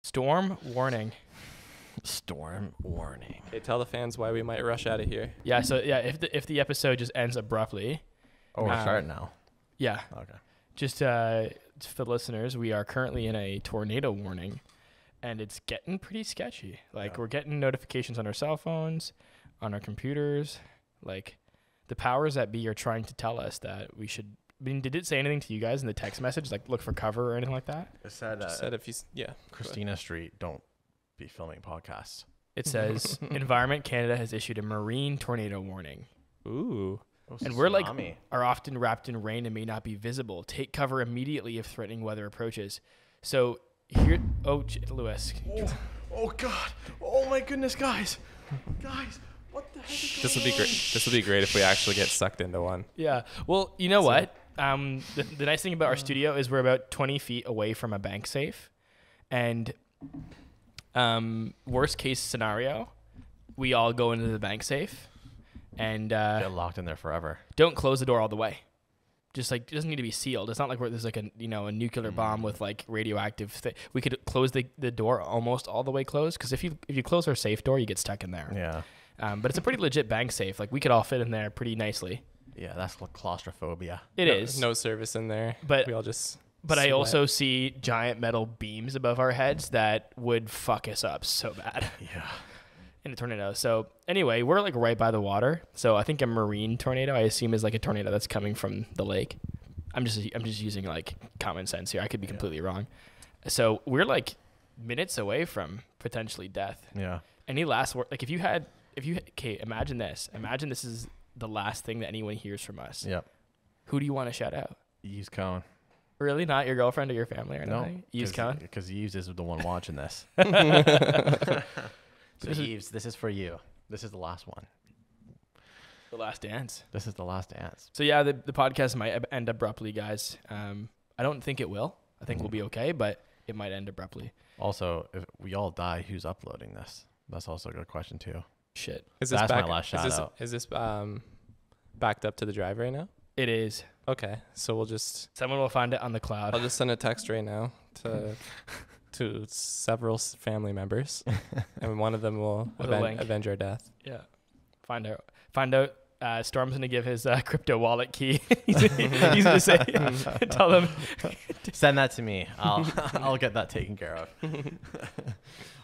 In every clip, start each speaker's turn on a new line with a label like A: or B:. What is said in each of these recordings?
A: Storm warning.
B: Storm warning.
C: Okay, tell the fans why we might rush out of here.
A: Yeah. So yeah, if the episode just ends abruptly.
B: Oh, we're starting now.
A: Yeah.
B: Okay.
A: Just for the listeners, we are currently in a tornado warning, and it's getting pretty sketchy. Like we're getting notifications on our cell phones, on our computers. Like the powers that be are trying to tell us that we should. I mean, did it say anything to you guys in the text message, like look for cover or anything like that?
B: It said,
C: if you
B: Christina Street, don't be filming podcasts.
A: It says Environment Canada has issued a marine tornado warning.
C: Ooh.
A: And we're like are often wrapped in rain and may not be visible. Take cover immediately if threatening weather approaches. So here, Lewis.
B: Oh God! Oh my goodness, guys! What the heck?
C: This would be great. This would be great if we actually get sucked into one.
A: Yeah. Well, you know what? The nice thing about our studio is we're about 20 feet away from a bank safe, and worst case scenario, we all go into the bank safe. And
B: get locked in there forever.
A: Don't close the door all the way. Just like it doesn't need to be sealed. It's not like there's like a nuclear bomb with like radioactive thing. We could close the door almost all the way closed, because if you close our safe door, you get stuck in there.
B: Yeah.
A: But it's a pretty legit bank safe. Like we could all fit in there pretty nicely.
B: Yeah, that's claustrophobia.
A: It is.
C: No service in there.
A: But
C: we all just.
A: But I also see giant metal beams above our heads that would fuck us up so bad.
B: Yeah.
A: In a tornado. So anyway, we're like right by the water. So I think a marine tornado, I assume, is like a tornado that's coming from the lake. I'm just using like common sense here. I could be completely wrong. So we're like minutes away from potentially death.
B: Yeah.
A: Any last word? Like imagine this. Imagine this is the last thing that anyone hears from us.
B: Yep.
A: Who do you want to shout out?
B: Yves Cone.
A: Really? Not your girlfriend or your family or anything?
B: No.
A: Yves Cone?
B: Because Yves is the one watching this. So Yves, this is for you. This is the last one.
A: The last dance.
B: This is the last dance.
A: So yeah, the podcast might end abruptly, guys. I don't think it will. I think we'll be okay, but it might end abruptly.
B: Also, if we all die, who's uploading this? That's also a good question too.
A: Shit.
B: That's my last shout out.
C: Is this backed up to the drive right now?
A: It is.
C: Okay, so we'll just.
A: Someone will find it on the cloud.
C: I'll just send a text right now to several family members, and one of them will avenge our death.
A: Yeah. Find out. Storm's gonna give his crypto wallet key. he's gonna say, tell them,
B: send that to me. I'll get that taken care of.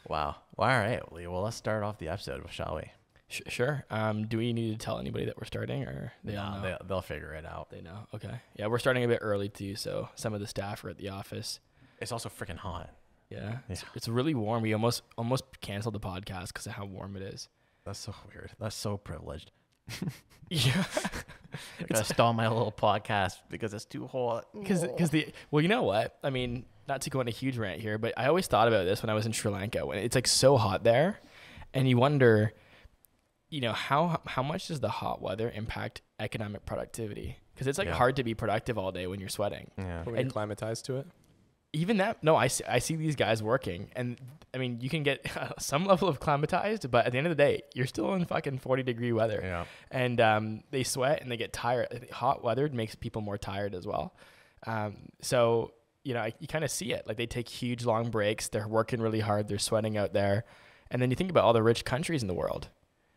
B: Wow. Well, all right. Well, let's start off the episode, shall we?
A: Sure. Do we need to tell anybody that we're starting, or they all know?
B: They'll figure it out.
A: They know. Okay. Yeah, we're starting a bit early too, so some of the staff are at the office.
B: It's also freaking hot.
A: Yeah. It's really warm. We almost canceled the podcast because of how warm it is.
B: That's so weird. That's so privileged.
A: Yeah.
B: I gotta stall my little podcast because it's too hot.
A: Well, you know what? I mean, not to go on a huge rant here, but I always thought about this when I was in Sri Lanka, when it's like so hot there, and you wonder, how much does the hot weather impact economic productivity? Because it's like hard to be productive all day when you're sweating.
B: Yeah.
C: When you're acclimatized to it.
A: Even that, no, I see these guys working, and I mean, you can get some level of acclimatized, but at the end of the day, you're still in fucking 40-degree weather.
B: Yeah.
A: And they sweat and they get tired. I think hot weather makes people more tired as well. So, you kind of see it. Like they take huge long breaks. They're working really hard. They're sweating out there. And then you think about all the rich countries in the world.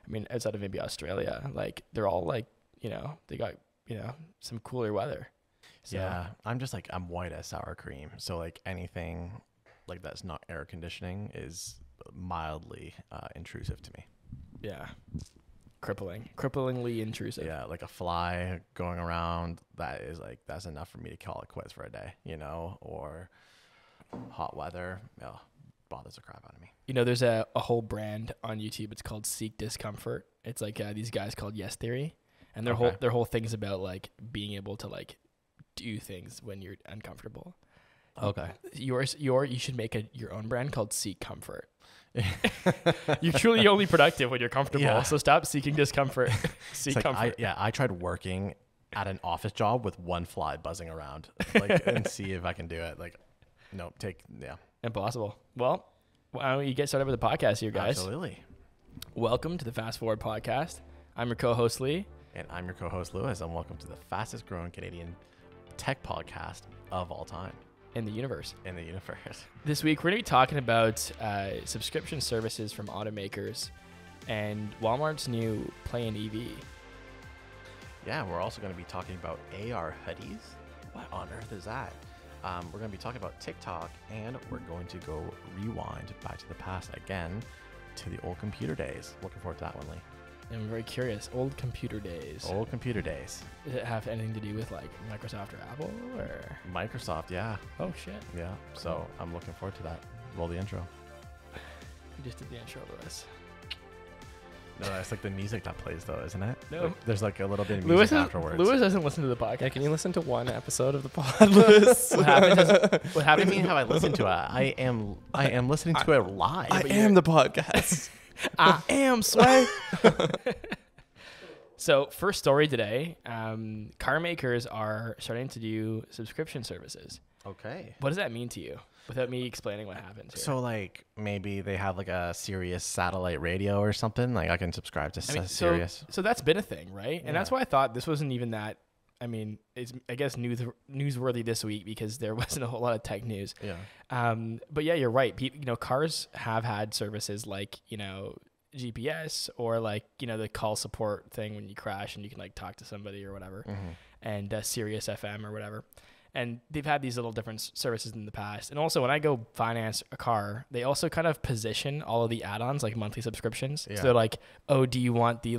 A: I mean, outside of maybe Australia, like they're all like, they got, some cooler weather. So.
B: Yeah, I'm white as sour cream. So like anything like that's not air conditioning is mildly intrusive to me.
A: Yeah. Cripplingly intrusive.
B: Yeah, like a fly going around, that's enough for me to call it quits for a day, or hot weather, bothers the crap out of me.
A: There's a whole brand on YouTube. It's called Seek Discomfort. It's like these guys called Yes Theory, and their whole thing's about like being able to like do things when you're uncomfortable.
B: Okay.
A: You should make your own brand called Seek Comfort. You're truly only productive when you're comfortable. Yeah. So stop seeking discomfort. Seek comfort.
B: I tried working at an office job with one fly buzzing around, and see if I can do it.
A: Impossible. Well, why don't you get started with the podcast here, guys?
B: Absolutely.
A: Welcome to the Fast Forward Podcast. I'm your co-host Lee.
B: And I'm your co-host Lewis, and welcome to the fastest growing Canadian tech podcast of all time.
A: in the universe. This week, we're going to be talking about subscription services from automakers and Walmart's new Play-in EV.
B: Yeah, we're also going to be talking about AR hoodies. What on earth is that? We're going to be talking about TikTok, and we're going to go rewind back to the past again to the old computer days. Looking forward to that one, Lee.
A: I'm very curious. Old computer days.
B: Does
A: it have anything to do with like Microsoft or Apple or?
B: Microsoft, yeah.
A: Oh shit.
B: Yeah. So I'm looking forward to that. Roll the intro.
A: You just did the intro to this.
B: No, that's like the music that plays though, isn't it?
A: No.
B: Like, there's like a little bit of music afterwards.
A: Lewis doesn't listen to the podcast.
C: Yeah, can you listen to one episode of the pod, Lewis?
A: What happens?
B: What do you mean have I listened to it? I am listening to it live.
C: I am the podcast.
A: I am Sway. So first story today, car makers are starting to do subscription services.
B: Okay.
A: What does that mean to you? Without me explaining what happens here.
B: So like maybe they have like a Sirius satellite radio or something. Like I can subscribe to Sirius.
A: So that's been a thing, right? And that's why I thought this wasn't even that. I mean, it's I guess newsworthy this week because there wasn't a whole lot of tech news.
B: Yeah.
A: But yeah, you're right. Cars have had services like GPS or like the call support thing when you crash and you can like talk to somebody or whatever, and Sirius FM or whatever. And they've had these little different services in the past. And also when I go finance a car, they also kind of position all of the add-ons like monthly subscriptions. Yeah. So they're like, oh, do you want the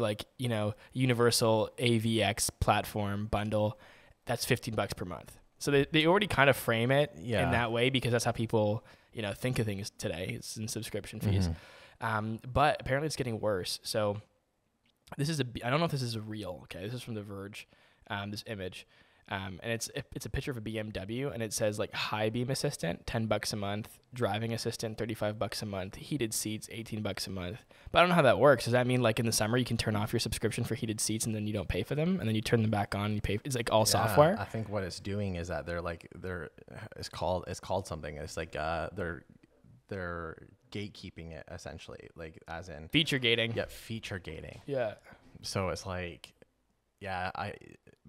A: universal AVX platform bundle? That's $15 per month. So they already kind of frame it in that way because that's how people, think of things today. It's in subscription fees. But apparently it's getting worse. So this is I don't know if this is real. Okay. This is from The Verge, this image. And it's a picture of a BMW and it says like high beam assistant, $10 a month, driving assistant, $35 a month, heated seats, $18 a month. But I don't know how that works. Does that mean like in the summer you can turn off your subscription for heated seats and then you don't pay for them and then you turn them back on and you pay? It's like all software.
B: I think what it's doing is that it's called something. It's like they're gatekeeping it essentially, like as in
A: feature gating.
B: Yeah, feature gating.
A: Yeah.
B: So it's like,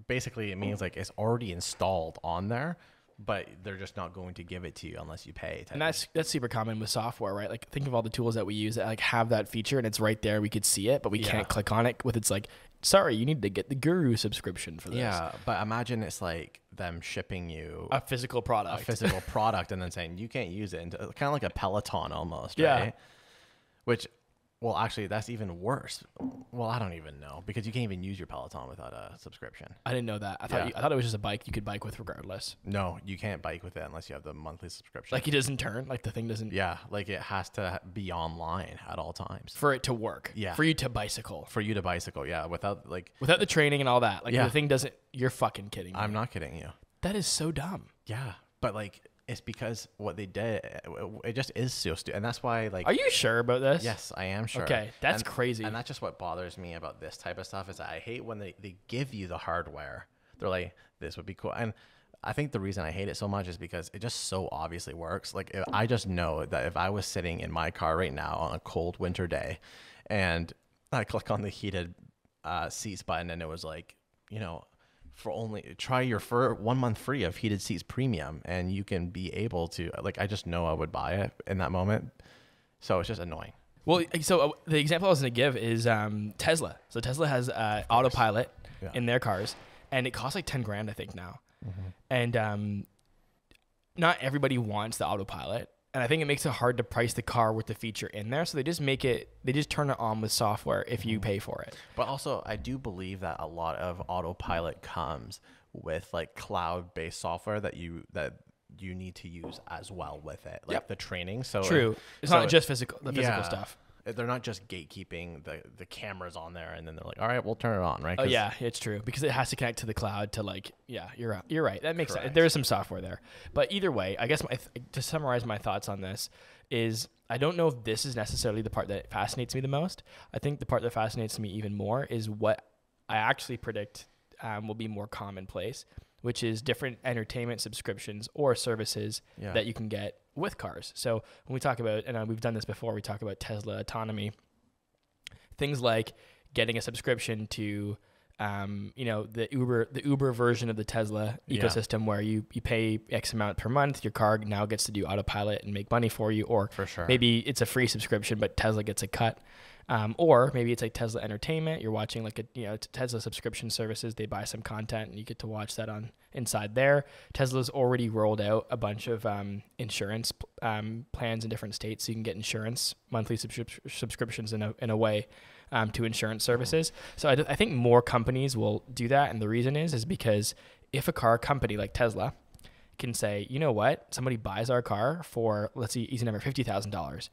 B: basically it means like it's already installed on there, but they're just not going to give it to you unless you pay.
A: And that's super common with software, right? Like think of all the tools that we use that like have that feature and it's right there. We could see it, but we can't click on it it's like, sorry, you need to get the Guru subscription for this. Yeah,
B: but imagine it's like them shipping you
A: a physical product
B: and then saying you can't use it. Kind of like a Peloton almost, right? Yeah. Which, well, actually, that's even worse. Well, I don't even know because you can't even use your Peloton without a subscription.
A: I didn't know that. I thought it was just a bike you could bike with regardless.
B: No, you can't bike with it unless you have the monthly subscription.
A: Like it doesn't turn? Like the thing doesn't...
B: Yeah, like it has to be online at all times.
A: For it to work.
B: Yeah.
A: For you to bicycle,
B: yeah. Without the
A: training and all that. Like the thing doesn't... You're fucking kidding me.
B: I'm not kidding you.
A: That is so dumb.
B: Yeah, but like... It's because what they did, it just is so stupid. And that's why, like...
A: Are you sure about this?
B: Yes, I am sure.
A: Okay, that's crazy.
B: And that's just what bothers me about this type of stuff is that I hate when they give you the hardware. They're like, this would be cool. And I think the reason I hate it so much is because it just so obviously works. Like, I just know that if I was sitting in my car right now on a cold winter day and I click on the heated seats button and it was like, for only try your 1 month free of heated seats premium and you can be able to I just know I would buy it in that moment. So it's just annoying.
A: Well, so the example I was going to give is Tesla. So Tesla has autopilot in their cars and it costs like $10,000 I think now. And not everybody wants the autopilot. And I think it makes it hard to price the car with the feature in there. So they just turn it on with software if you pay for it.
B: But also, I do believe that a lot of autopilot comes with like cloud-based software that you need to use as well with it, like the training. So
A: true. It's not just physical stuff.
B: They're not just gatekeeping the cameras on there and then they're like, all right, we'll turn it on, right?
A: Oh yeah, it's true because it has to connect to the cloud to you're right. That makes sense. There is some software there, but either way, I guess to summarize my thoughts on this is I don't know if this is necessarily the part that fascinates me the most. I think the part that fascinates me even more is what I actually predict will be more commonplace, which is different entertainment subscriptions or services that you can get with cars. So when we talk about, and we've done this before, we talk about Tesla autonomy, things like getting a subscription to the Uber version of the Tesla ecosystem where you pay X amount per month, your car now gets to do autopilot and make money for you, or
B: For sure.
A: maybe it's a free subscription, but Tesla gets a cut. Or maybe it's like Tesla Entertainment. You're watching like Tesla subscription services. They buy some content and you get to watch that on inside there. Tesla's already rolled out a bunch of insurance plans in different states, so you can get insurance monthly subscriptions in a way to insurance services. So I think more companies will do that, and the reason is because if a car company like Tesla can say, you know what, somebody buys our car for, let's see, easy number, $50,000.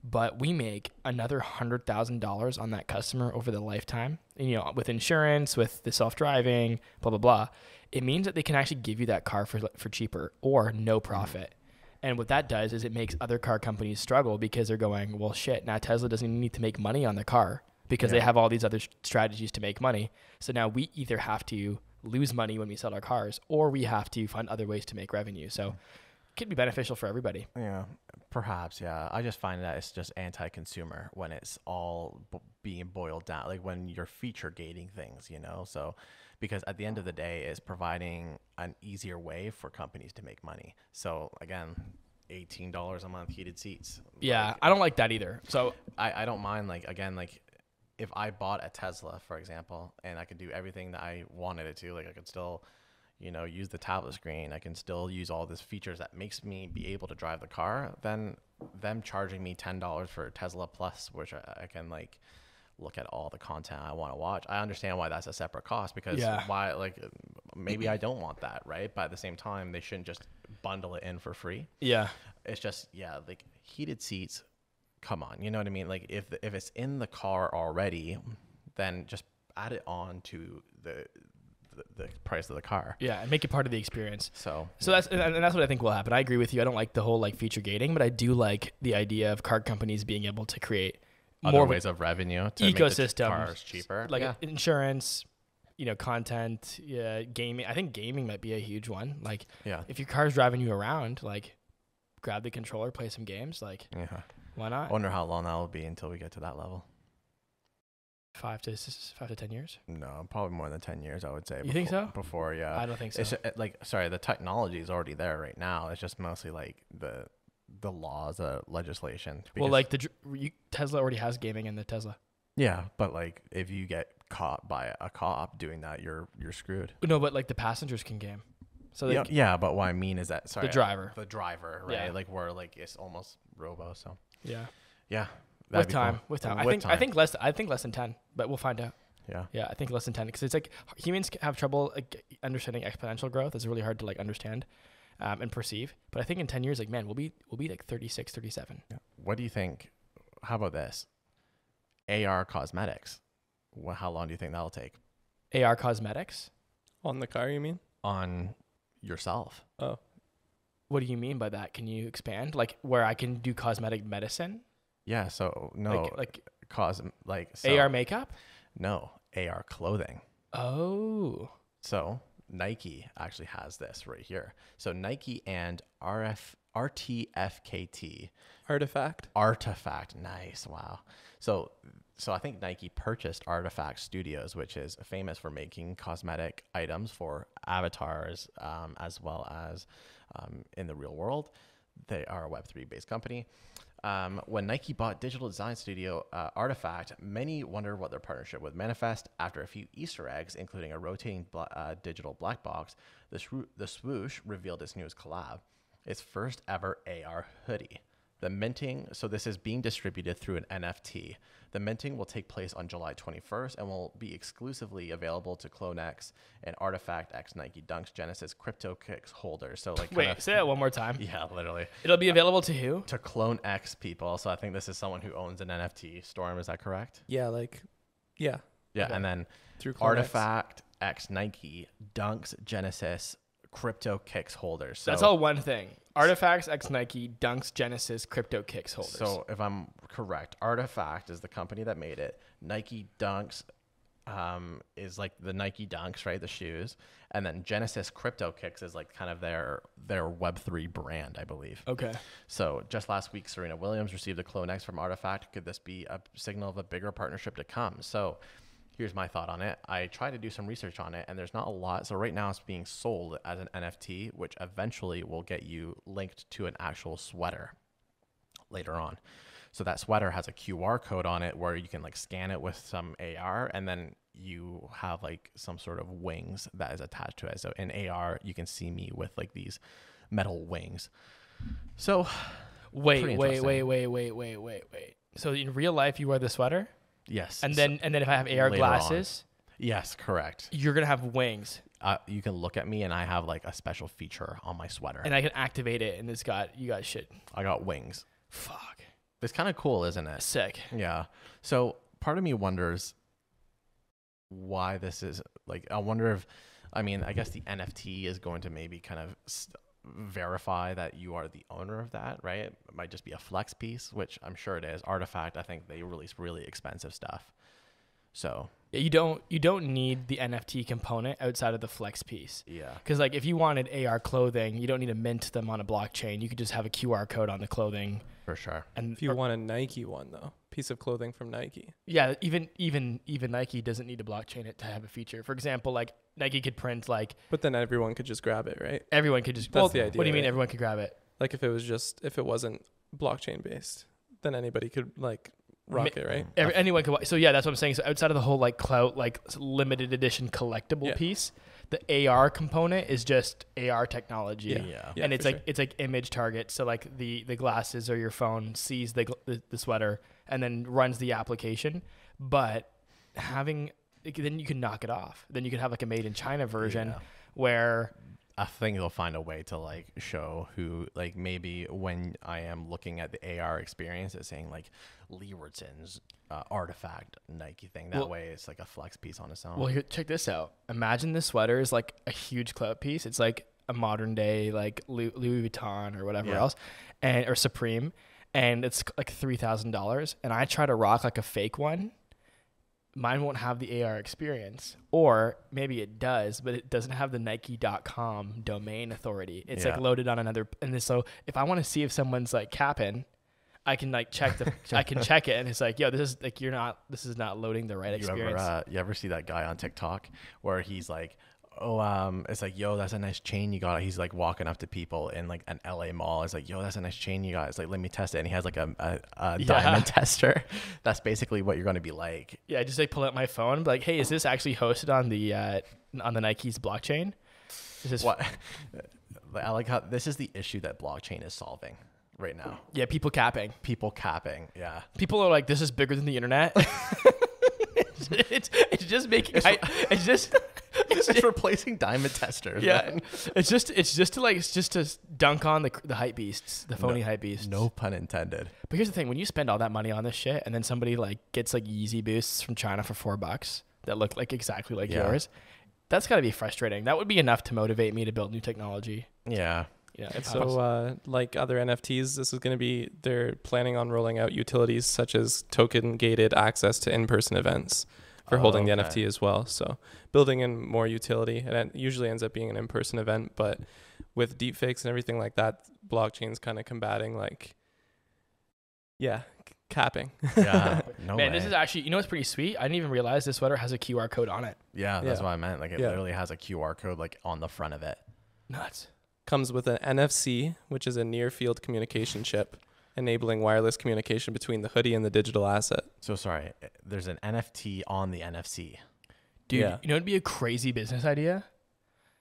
A: But we make another $100,000 on that customer over the lifetime, with insurance, with the self-driving, blah, blah, blah. It means that they can actually give you that car for cheaper or no profit. And what that does is it makes other car companies struggle because they're going, well, shit, now Tesla doesn't need to make money on the car because they have all these other strategies to make money. So now we either have to lose money when we sell our cars, or we have to find other ways to make revenue. So it could be beneficial for everybody.
B: Yeah, perhaps. Yeah, I just find that it's just anti-consumer when it's all being boiled down, like when you're feature gating things, so because at the end of the day it's providing an easier way for companies to make money. So again, $18 a month heated seats.
A: Yeah, I don't like that either. So
B: I don't mind, if I bought a Tesla, for example, and I could do everything that I wanted it to, like I could still use the tablet screen, I can still use all these features that makes me be able to drive the car, then them charging me $10 for Tesla Plus, which I can look at all the content I want to watch. I understand why that's a separate cost, because why, maybe I don't want that, right? But at the same time, they shouldn't just bundle it in for free.
A: Yeah.
B: It's just, heated seats, come on, you know what I mean? If it's in the car already, then just add it on to the price of the car.
A: Yeah, and make it part of the experience.
B: So
A: that's what I think will happen. I agree with you. I don't like the whole feature gating, but I do like the idea of car companies being able to create
B: other
A: more
B: ways of revenue to
A: ecosystem,
B: make the cars cheaper,
A: insurance, content, gaming. I think gaming might be a huge one. If your car's driving you around, grab the controller, play some games. Why not?
B: I wonder how long that will be until we get to that level.
A: 5 to 10 years?
B: No, probably more than 10 years, I would say.
A: You think so?
B: Before, yeah.
A: I don't think so.
B: It's the technology is already there right now. It's just mostly the laws, legislation.
A: Well, Tesla already has gaming in the Tesla.
B: Yeah, but if you get caught by a cop doing that, you're screwed.
A: No, but the passengers can game. So
B: but what I mean is that
A: the driver,
B: right?
A: Yeah.
B: Where it's almost robo. So
A: yeah.
B: With
A: time. I think less than 10, but we'll find out. Yeah, I think less than 10, because it's humans have trouble understanding exponential growth. It's really hard to understand and perceive. But I think in 10 years, we'll be 36, 37.
B: Yeah. What do you think? How about this? AR cosmetics. How long do you think that'll take?
A: AR cosmetics?
C: On the car, you mean?
B: On yourself.
C: Oh.
A: What do you mean by that? Can you expand? Where I can do cosmetic medicine?
B: Yeah, so no,
A: AR makeup?
B: No, AR clothing.
A: Oh.
B: So Nike actually has this right here. So Nike and RTFKT. Artifact. Nice. Wow. So I think Nike purchased Artifact Studios, which is famous for making cosmetic items for avatars, as well as in the real world. They are a Web3 based company. When Nike bought digital design studio Artifact, many wonder what their partnership would manifest. After a few Easter eggs, including a rotating digital black box, the swoosh revealed its newest collab, its first ever AR hoodie. The minting, so this is being distributed through an NFT. The minting will take place on July 21st and will be exclusively available to Clone X and Artifact X Nike Dunks Genesis Crypto Kicks holders. So
A: wait, say that one more time.
B: Yeah, literally.
A: It'll be available to who?
B: To Clone X people. So I think this is someone who owns an NFT. Storm, is that correct?
C: Yeah, yeah.
B: Yeah, okay. And then through Clone Artifact X Nike Dunks Genesis Crypto Kicks holders. So
A: that's all one thing. Artifacts X Nike Dunks Genesis Crypto Kicks holders.
B: So if I'm correct, Artifact is the company that made it. Nike Dunks is the Nike Dunks, right? The shoes. And then Genesis Crypto Kicks is kind of their Web3 brand, I believe.
A: Okay.
B: So just last week, Serena Williams received a Clone X from Artifact. Could this be a signal of a bigger partnership to come? So here's my thought on it. I tried to do some research on it, and there's not a lot. So right now it's being sold as an NFT, which eventually will get you linked to an actual sweater later on. So that sweater has a QR code on it where you can like scan it with some AR, and then you have like some sort of wings that is attached to it. So in AR, you can see me with like these metal wings. So
A: wait. So in real life, you wear the sweater?
B: Yes.
A: And then if I have AR glasses,
B: yes, correct.
A: you're gonna have wings,
B: You can look at me, and I have like a special feature on my sweater,
A: and I can activate it, and you got shit.
B: I got wings.
A: Fuck.
B: It's kind of cool, isn't it?
A: Sick.
B: Yeah. So part of me wonders why this is like. I wonder if, I mean, I guess the NFT is going to maybe kind of verify that you are the owner of that, right? It might just be a flex piece, which I'm sure it is. Artifact, I think they release really expensive stuff. So
A: You don't need the NFT component outside of the flex piece.
B: yeah,
A: Because like if you wanted AR clothing, you don't need to mint them on a blockchain. You could just have a QR code on the clothing.
B: for sure.
A: And
C: If you want a Nike one though, piece of clothing from Nike.
A: yeah, even Nike doesn't need to blockchain it to have a feature. For example, like Nike could print like
C: But then everyone could just grab it, right?
A: everyone could just.
C: That's the idea,
A: What do you mean
C: right?
A: everyone could grab it?
C: Like if it wasn't blockchain based, then anybody could like rock it, right?
A: Anyone could. So yeah, that's what I'm saying. So outside of the whole like clout, like limited edition collectible
C: Yeah.
A: piece, the AR component is just AR technology.
B: Yeah.
A: And it's
C: for
A: like it's like image target. So like the glasses or your phone sees the sweater and then runs the application. But then you can knock it off. Then you can have like a made in China version
B: Yeah.
A: where
B: I think they'll find a way to like show who, like maybe when I am looking at the AR experience, it's saying like Leewardson's artifact Nike thing. That way it's like a flex piece on its own.
A: Well, here, check this out. Imagine this sweater is like a huge clout piece. It's like a modern day like Louis Vuitton or whatever else, or Supreme, and it's like $3,000. And I try to rock like a fake one. Mine won't have the AR experience, or maybe it does, but it doesn't have the Nike.com domain authority. It's like loaded on another. And so if I want to see if someone's like capping, I can like check I can check it, and it's like, yo, this is not loading the right experience.
B: You ever see that guy on TikTok where he's like, it's like, yo, that's a nice chain you got. He's like walking up to people in like an LA mall. It's like, yo, that's a nice chain you got. It's like, let me test it. And he has like a diamond tester. That's basically what you're going to be like.
A: Yeah, just like pull out my phone, be like, hey, is this actually hosted on the Nike's blockchain? Is this
B: What? I like how this is the issue that blockchain is solving right now.
A: Yeah, people capping.
B: People capping. Yeah.
A: People are like, this is bigger than the internet. it's just making.
B: It's replacing diamond testers.
A: Yeah,
B: man.
A: it's just to dunk on the hype beasts, the phony hype beasts.
B: No pun intended.
A: But here's the thing: when you spend all that money on this shit, and then somebody like gets like Yeezy boosts from China for $4 that look like exactly like yours, that's got to be frustrating. That would be enough to motivate me to build new technology.
B: Yeah.
A: Yeah.
C: So like other NFTs, this is going to be, they're planning on rolling out utilities such as token gated access to in-person events for holding the NFT as well. So building in more utility, and it usually ends up being an in-person event, but with deepfakes and everything like that, blockchain's kind of combating capping.
B: Yeah. No
A: Man,
B: way.
A: this is actually, you know what's pretty sweet? I didn't even realize this sweater has a QR code on it.
B: Yeah, that's what I meant. Like it
C: Yeah.
B: literally has a QR code like on the front of it.
A: Nuts.
C: Comes with an NFC, which is a near field communication chip, enabling wireless communication between the hoodie and the digital asset.
B: So sorry, there's an NFT on the NFC.
A: Dude,
C: Yeah.
A: you know it'd be a crazy business idea?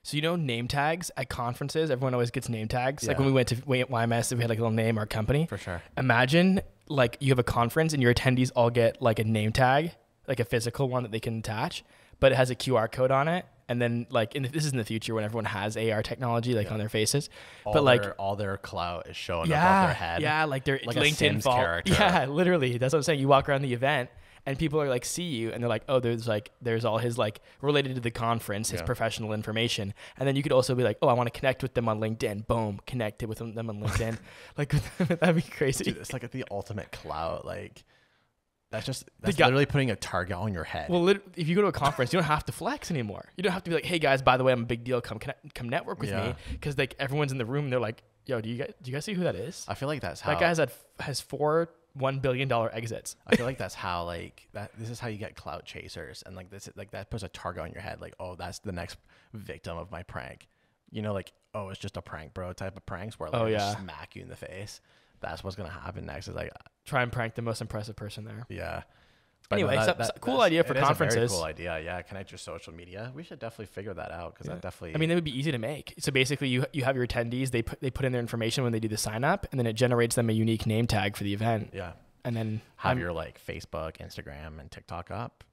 A: So you know name tags at conferences, everyone always gets name tags. Like when we went to YMS, we had like a little name, our company.
B: For sure.
A: Imagine like you have a conference and your attendees all get like a name tag, like a physical one that they can attach, but it has a QR code on it. And then like, and this is in the future when everyone has AR technology like on their faces,
B: All their clout is showing up off their head.
A: Yeah, like their
B: like
A: LinkedIn
B: a Sims
A: fall.
B: character.
A: Yeah, literally. That's what I'm saying. You walk around the event and people are like, see you, and they're like, oh, there's all his like related to the conference, his professional information. And then you could also be like, oh, I want to connect with them on LinkedIn. Boom, connected with them on LinkedIn. Like that'd be crazy.
B: Dude, it's like the ultimate clout. Like that's literally putting a target on your head.
A: Well, if you go to a conference, you don't have to flex anymore. You don't have to be like, hey guys, by the way, I'm a big deal. Come network with me, because like everyone's in the room. And they're like, yo, do you guys see who that is?
B: I feel like that's how
A: That guy has 4 $1 billion exits.
B: I feel like that's how this is how you get clout chasers, and that puts a target on your head. Like, oh, that's the next victim of my prank. You know, like, oh, it's just a prank, bro. Type of pranks where I just smack you in the face. That's what's gonna happen next. Is like
A: try and prank the most impressive person there.
B: Yeah. But
A: anyway, cool idea for conferences.
B: It is a very cool idea. Yeah, connect your social media. We should definitely figure that out because that definitely.
A: I mean, they would be easy to make. So basically, you have your attendees. They put in their information when they do the sign up, and then it generates them a unique name tag for the event.
B: Yeah.
A: And then
B: have your like Facebook, Instagram, and TikTok up.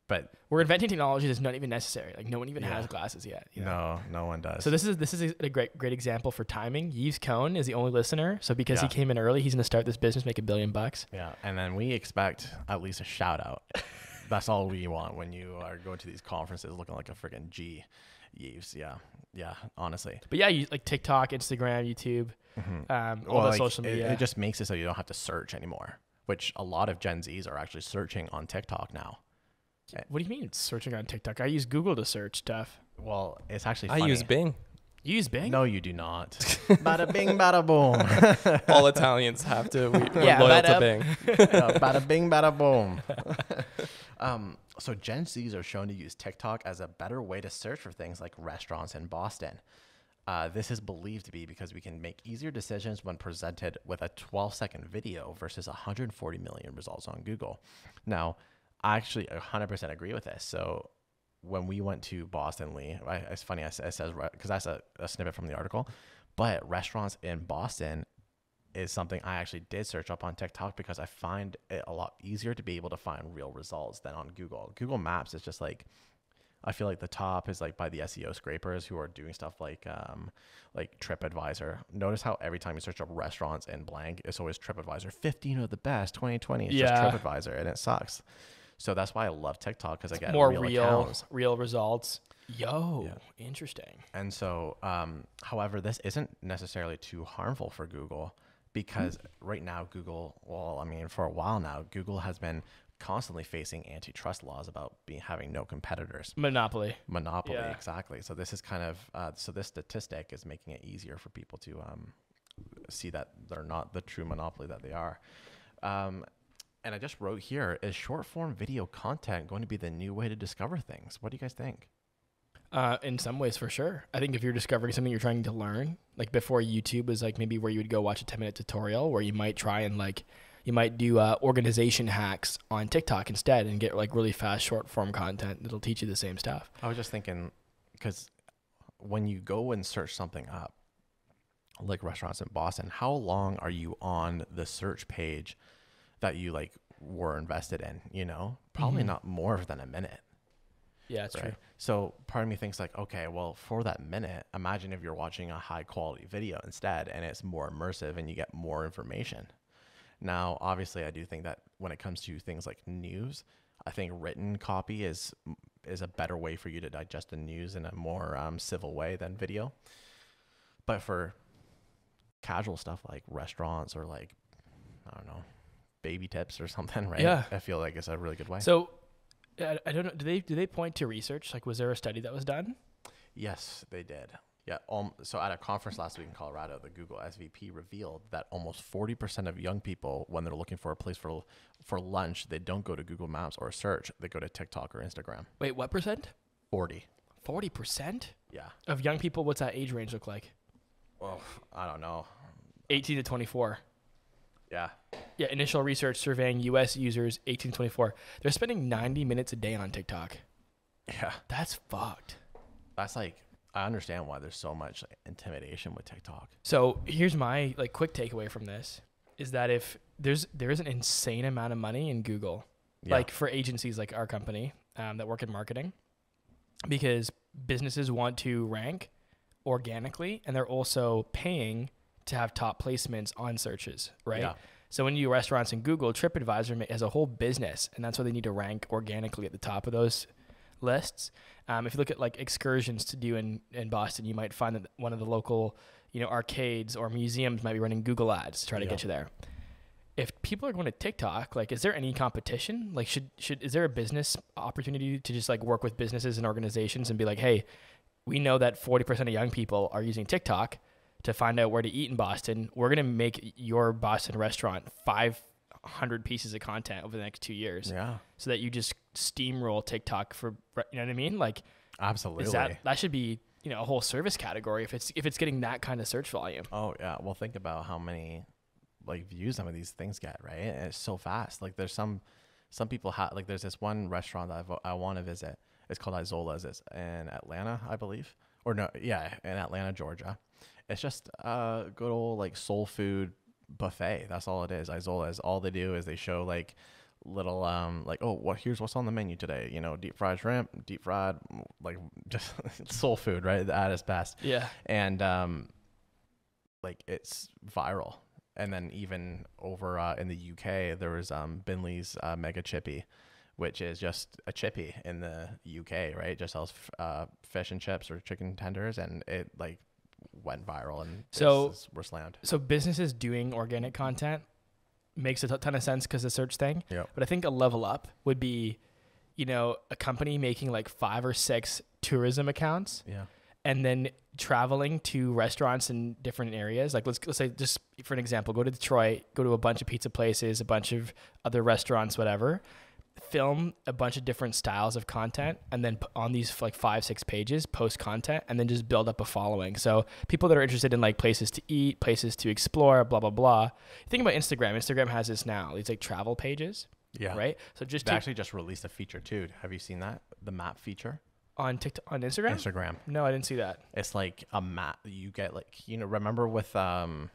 B: But
A: we're inventing technology that's not even necessary. Like no one even has glasses yet. You know?
B: No one does.
A: So this is a great example for timing. Yves Cohn is the only listener. So because he came in early, he's going to start this business, make $1 billion.
B: Yeah, and then we expect at least a shout out. That's all we want when you are going to these conferences looking like a freaking G. Yves, yeah, honestly.
A: But yeah, you like TikTok, Instagram, YouTube, all the social media.
B: It just makes it so you don't have to search anymore, which a lot of Gen Zs are actually searching on TikTok now.
A: What do you mean searching on TikTok? I use Google to search stuff.
B: Well, it's actually funny.
C: I use Bing.
A: You use Bing?
B: No, you do not. Bada bing, bada boom.
C: All Italians have to. We're loyal to Bing.
B: Bada bing, bada boom. So Gen Zs are shown to use TikTok as a better way to search for things like restaurants in Boston. This is believed to be because we can make easier decisions when presented with a 12-second video versus 140 million results on Google. Now, I actually 100% agree with this. So when we went to Boston, Lee, it's funny, it says, because that's a snippet from the article, but restaurants in Boston is something I actually did search up on TikTok because I find it a lot easier to be able to find real results than on Google. Google Maps is just like, I feel like the top is like by the SEO scrapers who are doing stuff like TripAdvisor. Notice how every time you search up restaurants in blank, it's always TripAdvisor. 15 of the best 2020. It's just TripAdvisor, and it sucks. So that's why I love TikTok, because I get
A: more
B: real
A: results. Interesting.
B: And so, however, this isn't necessarily too harmful for Google because right now for a while now, Google has been constantly facing antitrust laws about having no competitors.
A: Monopoly,
B: exactly. So this is kind of so this statistic is making it easier for people to see that they're not the true monopoly that they are. And I just wrote here, is short form video content going to be the new way to discover things? What do you guys think?
A: In some ways, for sure. I think if you're discovering something you're trying to learn, like before YouTube was like maybe where you would go watch a 10-minute tutorial where you might try and you might do organization hacks on TikTok instead and get like really fast short form content that'll teach you the same stuff.
B: I was just thinking, because when you go and search something up, like restaurants in Boston, how long are you on the search page that you were invested in, probably not more than a minute.
A: Yeah, that's true.
B: So part of me thinks okay, well, for that minute, imagine if you're watching a high quality video instead, and it's more immersive and you get more information. Now, obviously, I do think that when it comes to things like news, I think written copy is a better way for you to digest the news in a more civil way than video. But for casual stuff like restaurants or I don't know, baby tips or something, right?
A: Yeah.
B: I feel like it's a really good way.
A: So I don't know. Do they point to research? Was there a study that was done?
B: Yes, they did. Yeah. So at a conference last week in Colorado, the Google SVP revealed that almost 40% of young people, when they're looking for a place for lunch, they don't go to Google Maps or search. They go to TikTok or Instagram.
A: Wait, what percent? 40%?
B: Yeah.
A: Of young people, what's that age range look like?
B: Well, I don't know.
A: 18 to 24.
B: Yeah.
A: Yeah, initial research surveying U.S. users 18 to 24. They're spending 90 minutes a day on TikTok.
B: Yeah.
A: That's fucked.
B: That's I understand why there's so much intimidation with TikTok.
A: So here's my quick takeaway from this is that if there is an insane amount of money in Google, for agencies like our company that work in marketing, because businesses want to rank organically and they're also paying to have top placements on searches, right? Yeah. So when you do restaurants in Google, TripAdvisor has a whole business, and that's why they need to rank organically at the top of those lists. If you look at excursions to do in Boston, you might find that one of the local, arcades or museums might be running Google ads to try to get you there. If people are going to TikTok, is there any competition? Is there a business opportunity to just work with businesses and organizations and be like, hey, we know that 40% of young people are using TikTok to find out where to eat in Boston. We're going to make your Boston restaurant 100 pieces of content over the next 2 years.
B: Yeah.
A: So that you just steamroll TikTok for, you know what I mean? Like,
B: Absolutely.
A: that should be, you know, a whole service category if it's getting that kind of search volume.
B: Oh yeah. Well, think about how many like views some of these things get, right? And it's so fast. Like there's some people like there's this one restaurant that I want to visit. It's called Isola's. It's in Atlanta, I believe. Or no, yeah, in Atlanta, Georgia. It's just a good old like soul food buffet. That's all it is. Isola's. All they do is they show like little like, oh, here's what's on the menu today. You know, deep fried shrimp, deep fried, like just soul food, right? At its best.
A: Yeah.
B: And like it's viral. And then even over in the UK, there was Binley's Mega Chippy, which is just a chippy in the UK, right? It just sells fish and chips or chicken tenders, and it like went viral, and we're slammed.
A: So businesses doing organic content makes a ton of sense because the search thing.
B: Yeah.
A: But I think a level up would be, you know, a company making like 5 or 6 tourism accounts.
B: Yeah.
A: And then traveling to restaurants in different areas. Like let's say, just for an example, go to Detroit, go to a bunch of pizza places, a bunch of other restaurants, whatever. Film a bunch of different styles of content, and then on these like 5-6 pages, post content, and then just build up a following. So people that are interested in like places to eat, places to explore, blah blah blah. Think about Instagram. Instagram has this now. These like travel pages.
B: Yeah.
A: Right. So
B: they actually just released a feature too. Have you seen that? The map feature.
A: On TikTok, on Instagram?
B: Instagram.
A: No, I didn't see that.
B: It's like a map. You get like, you know, remember with what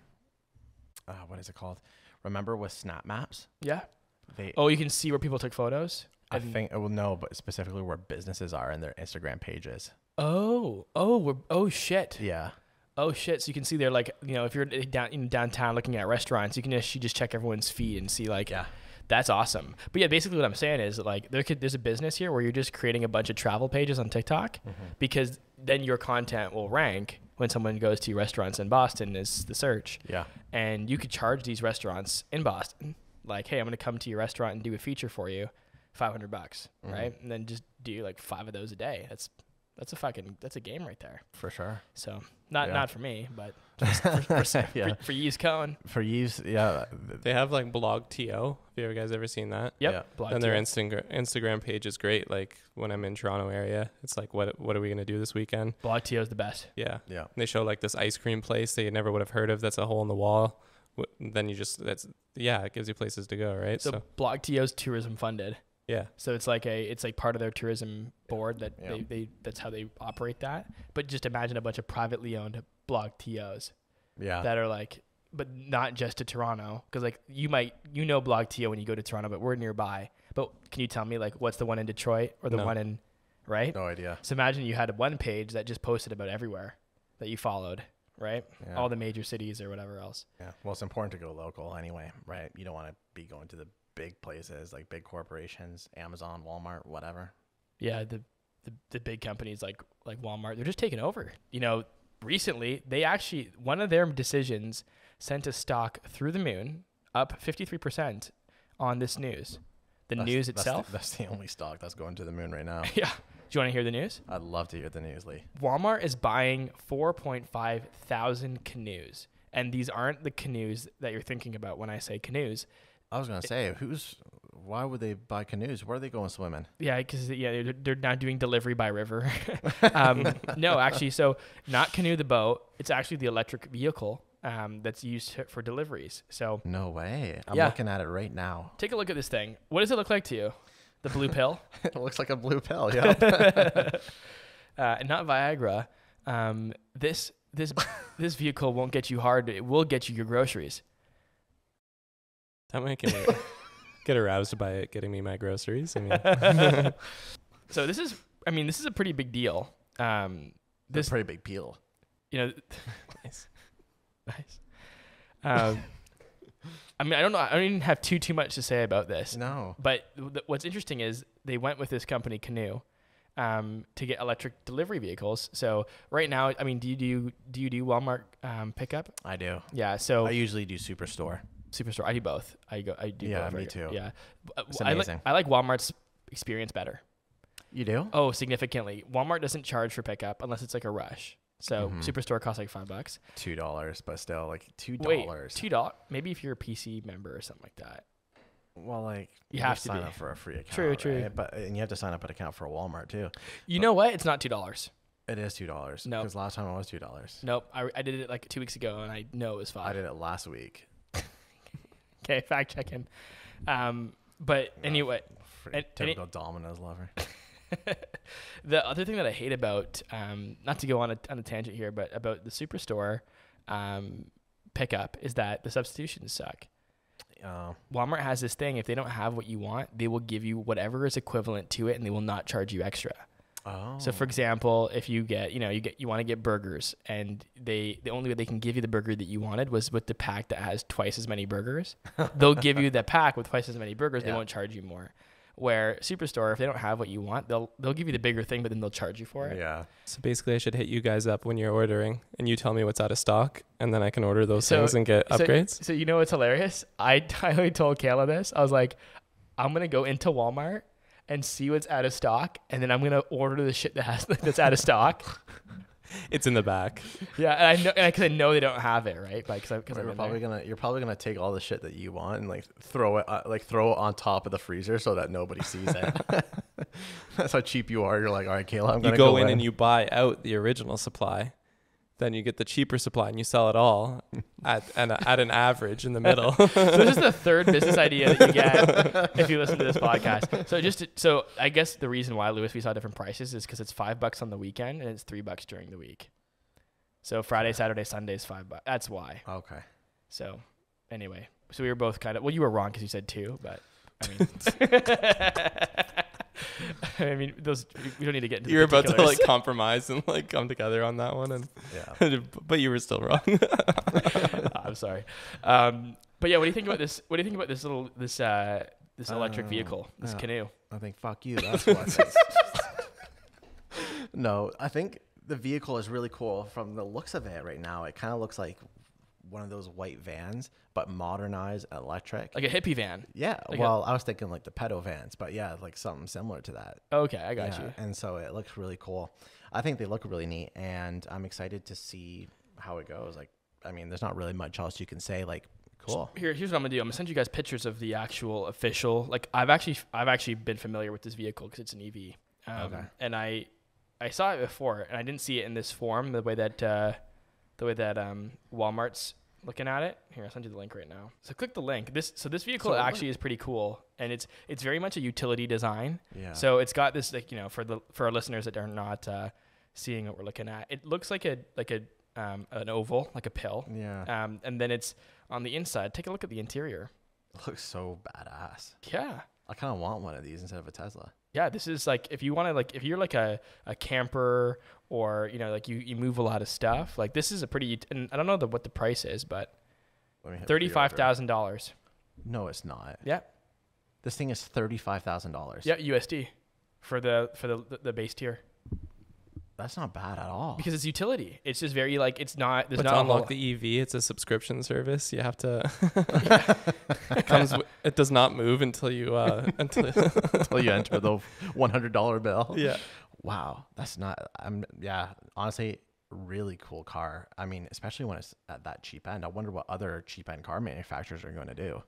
B: is it called? Remember with Snap Maps?
A: Yeah. You can see where people took photos?
B: I think, well, no, but specifically where businesses are in their Instagram pages.
A: Oh shit.
B: Yeah.
A: Oh shit. So you can see there, like, you know, if you're downtown looking at restaurants, you can just check everyone's feed and see like,
B: yeah.
A: That's awesome. But yeah, basically what I'm saying is like there's a business here where you're just creating a bunch of travel pages on TikTok, because then your content will rank when someone goes to restaurants in Boston is the search.
B: Yeah. And
A: you could charge these restaurants in Boston, like, hey, I'm going to come to your restaurant and do a feature for you, $500, right? And then just do like 5 of those a day. That's a game right there.
B: For sure.
A: So not for me, but just for Yee's Cone.
B: For Yee's, yeah.
C: They have like Blog TO. Have you guys ever seen that?
A: Yep.
B: Yeah.
A: Blog
C: And their
A: TO.
C: Instagram page is great. Like when I'm in Toronto area, it's like, what are we going to do this weekend?
A: Blog TO is the best.
C: Yeah.
B: Yeah.
C: And they show like this ice cream place that you never would have heard of. That's a hole in the wall. Then it gives you places to go, right?
A: So Blog TO is tourism funded.
C: Yeah.
A: So it's like part of their tourism board that
B: Yeah.
A: they that's how they operate that. But just imagine a bunch of privately owned Blog TOs that are like, but not just to Toronto, because like you know Blog TO when you go to Toronto, but we're nearby. But can you tell me like what's the one in Detroit or the one in, right?
B: No idea.
A: So imagine you had one page that just posted about everywhere that you followed, right?
B: Yeah.
A: All the major cities or whatever else.
B: Yeah. Well, it's important to go local anyway, right? You don't want to be going to the big places like big corporations, Amazon, Walmart, whatever.
A: Yeah, the big companies like Walmart, they're just taking over. You know, recently they actually, one of their decisions sent a stock through the moon, up 53% on this news. News itself.
B: That's the only stock that's going to the moon right now.
A: Yeah. Do you want to hear the news?
B: I'd love to hear the news, Lee.
A: Walmart is buying 4.5 thousand canoes. And these aren't the canoes that you're thinking about when I say canoes.
B: I was gonna say, why would they buy canoes? Where are they going swimming?
A: Yeah, because they're now doing delivery by river. No, actually, so not canoe the boat. It's actually the electric vehicle that's used for deliveries. So
B: No way. I'm
A: Yeah.
B: looking at it right now.
A: take a look at this thing. What does it look like to you? The blue pill?
B: It looks like a blue pill. Yeah.
A: And not Viagra. This vehicle won't get you hard. It will get you your groceries.
C: That might get aroused by it getting me my groceries. I mean,
A: So this is a pretty big deal.
B: This pretty big peel.
A: You know, nice. I mean, I don't know. I don't even have too much to say about this.
B: No.
A: But what's interesting is they went with this company Canoo to get electric delivery vehicles. So right now, I mean, do you do Walmart pickup?
B: I do.
A: Yeah. So
B: I usually do Superstore.
A: Superstore. I do both. I do.
B: Yeah,
A: both
B: me too.
A: Yeah.
B: It's amazing.
A: I like Walmart's experience better.
B: You do?
A: Oh, significantly. Walmart doesn't charge for pickup unless it's like a rush. So Superstore costs like $5.
B: $2, but still like $2.
A: Wait, $2? Maybe if you're a PC member or something like that.
B: Well, like
A: You have
B: just
A: to
B: sign
A: be.
B: up for a free account.
A: True.
B: Right? But and you have to sign up an account for a Walmart too.
A: You know what? It's not $2.
B: It is $2.
A: No.
B: Because last time it was $2.
A: Nope. I did it like 2 weeks ago, and I know it was $5.
B: I did it last week.
A: Okay, fact checking. But anyway,
B: Typical Domino's lover.
A: the other thing that I hate about, not to go on a tangent here, but about the Superstore pickup is that the substitutions suck. Walmart has this thing: if they don't have what you want, they will give you whatever is equivalent to it, and they will not charge you extra.
B: Oh.
A: So, for example, if you want to get burgers, and the only way they can give you the burger that you wanted was with the pack that has twice as many burgers. They'll give you the pack with twice as many burgers. They won't charge you more. Where Superstore, if they don't have what you want, they'll give you the bigger thing, but then they'll charge you for it.
B: Yeah.
C: So basically, I should hit you guys up when you're ordering, and you tell me what's out of stock, and then I can order those things and get upgrades.
A: So you know what's hilarious? I told Kayla this. I was like, I'm gonna go into Walmart and see what's out of stock, and then I'm gonna order the shit that's out of stock.
C: It's in the back.
A: Yeah, and I know, because I know they don't have it, right? Like, because
B: you're probably gonna take all the shit that you want and like throw it on top of the freezer so that nobody sees it. That's how cheap you are. You're like, all right, Kayla, I'm gonna
C: go in and you buy out the original supply. Then you get the cheaper supply and you sell it all at an average in the middle.
A: So this is the third business idea that you get if you listen to this podcast. So I guess the reason why, Louis, we saw different prices is because it's $5 on the weekend and it's $3 during the week. So Friday, Saturday, Sunday is $5. That's why.
B: Okay.
A: So anyway, so we were both kind of, well, you were wrong because you said 2, but I mean, I mean, we don't need to get into
C: You're
A: the
C: about to like compromise and like come together on that one, and but you were still wrong.
A: I'm sorry. But yeah, what do you think about this? What do you think about this electric vehicle, this Canoo?
B: I think fuck you. That's what. No, I think the vehicle is really cool. From the looks of it right now, it kind of looks like one of those white vans, but modernized electric.
A: Like a hippie van.
B: Yeah. I was thinking like the pedo vans, but yeah, like something similar to that.
A: Okay, I got you.
B: And so it looks really cool. I think they look really neat, and I'm excited to see how it goes. Like, I mean, there's not really much else you can say. Like, cool.
A: Here's what I'm gonna do. I'm gonna send you guys pictures of the actual official. Like, I've actually been familiar with this vehicle because it's an EV.
B: Okay.
A: And I saw it before, and I didn't see it in this form, the way that Walmart's looking at it. Here, I'll send you the link right now. So click the link. This vehicle actually is pretty cool, and it's very much a utility design. Yeah. So it's got this, like, for our listeners that are not seeing what we're looking at, it looks like an oval, like a pill.
B: Yeah.
A: And then it's on the inside. Take a look at the interior.
B: It looks so badass.
A: Yeah.
B: I kind of want one of these instead of a Tesla.
A: Yeah, this is like, if you want to, like, if you're like a camper, or like you move a lot of stuff, like, this is a pretty, and I don't know what the price is, but $35,000.
B: No, it's not.
A: Yeah.
B: This thing is $35,000.
A: Yeah, USD for the base tier.
B: That's not bad at all.
A: Because it's utility. It's just very, like, it's not. There's
C: but
A: not
C: to unlock the EV, it's a subscription service. You have to. It does not move until you until
B: you enter the $100 bill.
C: Yeah.
B: Wow, that's not. Honestly, really cool car. I mean, especially when it's at that cheap end. I wonder what other cheap end car manufacturers are going to do.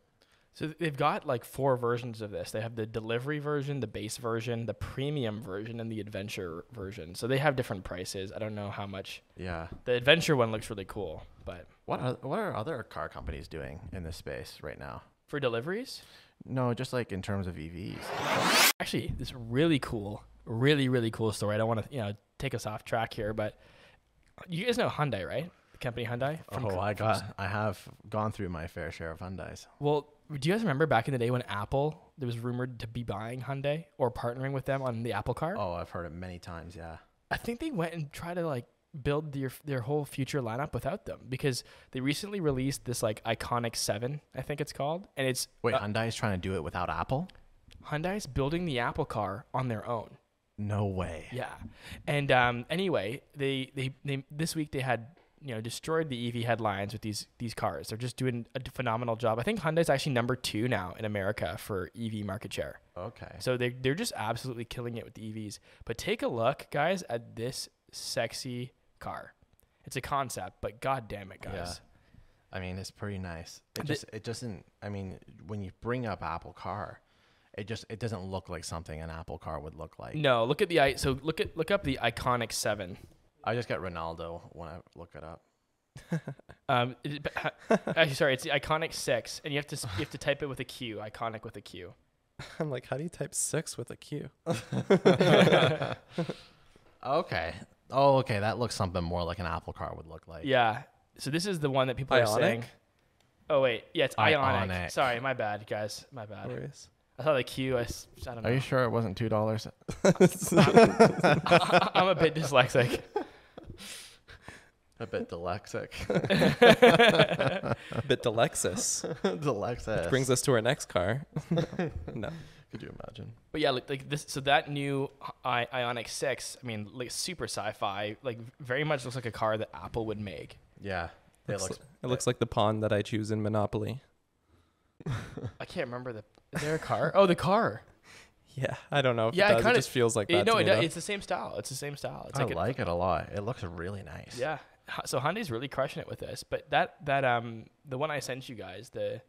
A: So they've got like 4 versions of this. They have the delivery version, the base version, the premium version, and the adventure version. So they have different prices. I don't know how much.
B: Yeah.
A: The adventure one looks really cool, but
B: what are other car companies doing in this space right now?
A: For deliveries?
B: No, just like in terms of EVs.
A: Actually, this really cool, really cool story. I don't want to, take us off track here, but you guys know Hyundai, right? The company Hyundai?
B: I have gone through my fair share of Hyundais.
A: Well, do you guys remember back in the day when Apple, there was rumored to be buying Hyundai or partnering with them on the Apple Car?
B: Oh, I've heard it many times, yeah.
A: I think they went and tried to like build their whole future lineup without them, because they recently released this like iconic 7, I think it's called, and it's
B: Hyundai's trying to do it without Apple?
A: Hyundai's building the Apple Car on their own.
B: No way.
A: Yeah. And anyway, they this week they had destroyed the EV headlines with these cars. They're just doing a phenomenal job. I think Hyundai's actually number 2 now in America for EV market share.
B: Okay.
A: So they're just absolutely killing it with the EVs. But take a look, guys, at this sexy car. It's a concept, but god damn it, guys.
B: I mean, it's pretty nice. It doesn't. I mean, when you bring up Apple Car, it doesn't look like something an Apple Car would look like.
A: No, look up the Iconic 7.
B: I just got Ronaldo when I look it up.
A: Actually, sorry, it's the Iconic 6, and you have to type it with a Q. Iconic with a Q.
C: I'm like, how do you type 6 with a Q?
B: Okay. Oh, okay. That looks something more like an Apple Car would look like.
A: Yeah. So this is the one that people are saying. Oh wait, yeah, it's Ionic. Sorry, my bad, guys. My bad.
C: Hilarious.
A: I saw the Q. I don't know.
B: Are you sure it wasn't $2?
A: I'm a bit dyslexic.
B: A bit dyslexic.
C: A bit Delexus.
B: Delexus.
C: Which brings us to our next car. No.
B: Could you imagine?
A: But yeah, like this. So that new Ionic 6, I mean, like super sci-fi, like very much looks like a car that Apple would make.
B: Yeah.
C: It looks like the pawn that I choose in Monopoly.
A: I can't remember is there a car? Oh, the car.
C: Yeah, I don't know if
A: Yeah,
C: it just feels like that.
A: No,
C: to me,
A: it's the same style. It's the same style. It's
B: I like it a lot. It looks really nice.
A: Yeah. So Hyundai's really crushing it with this. But that the one I sent you guys, that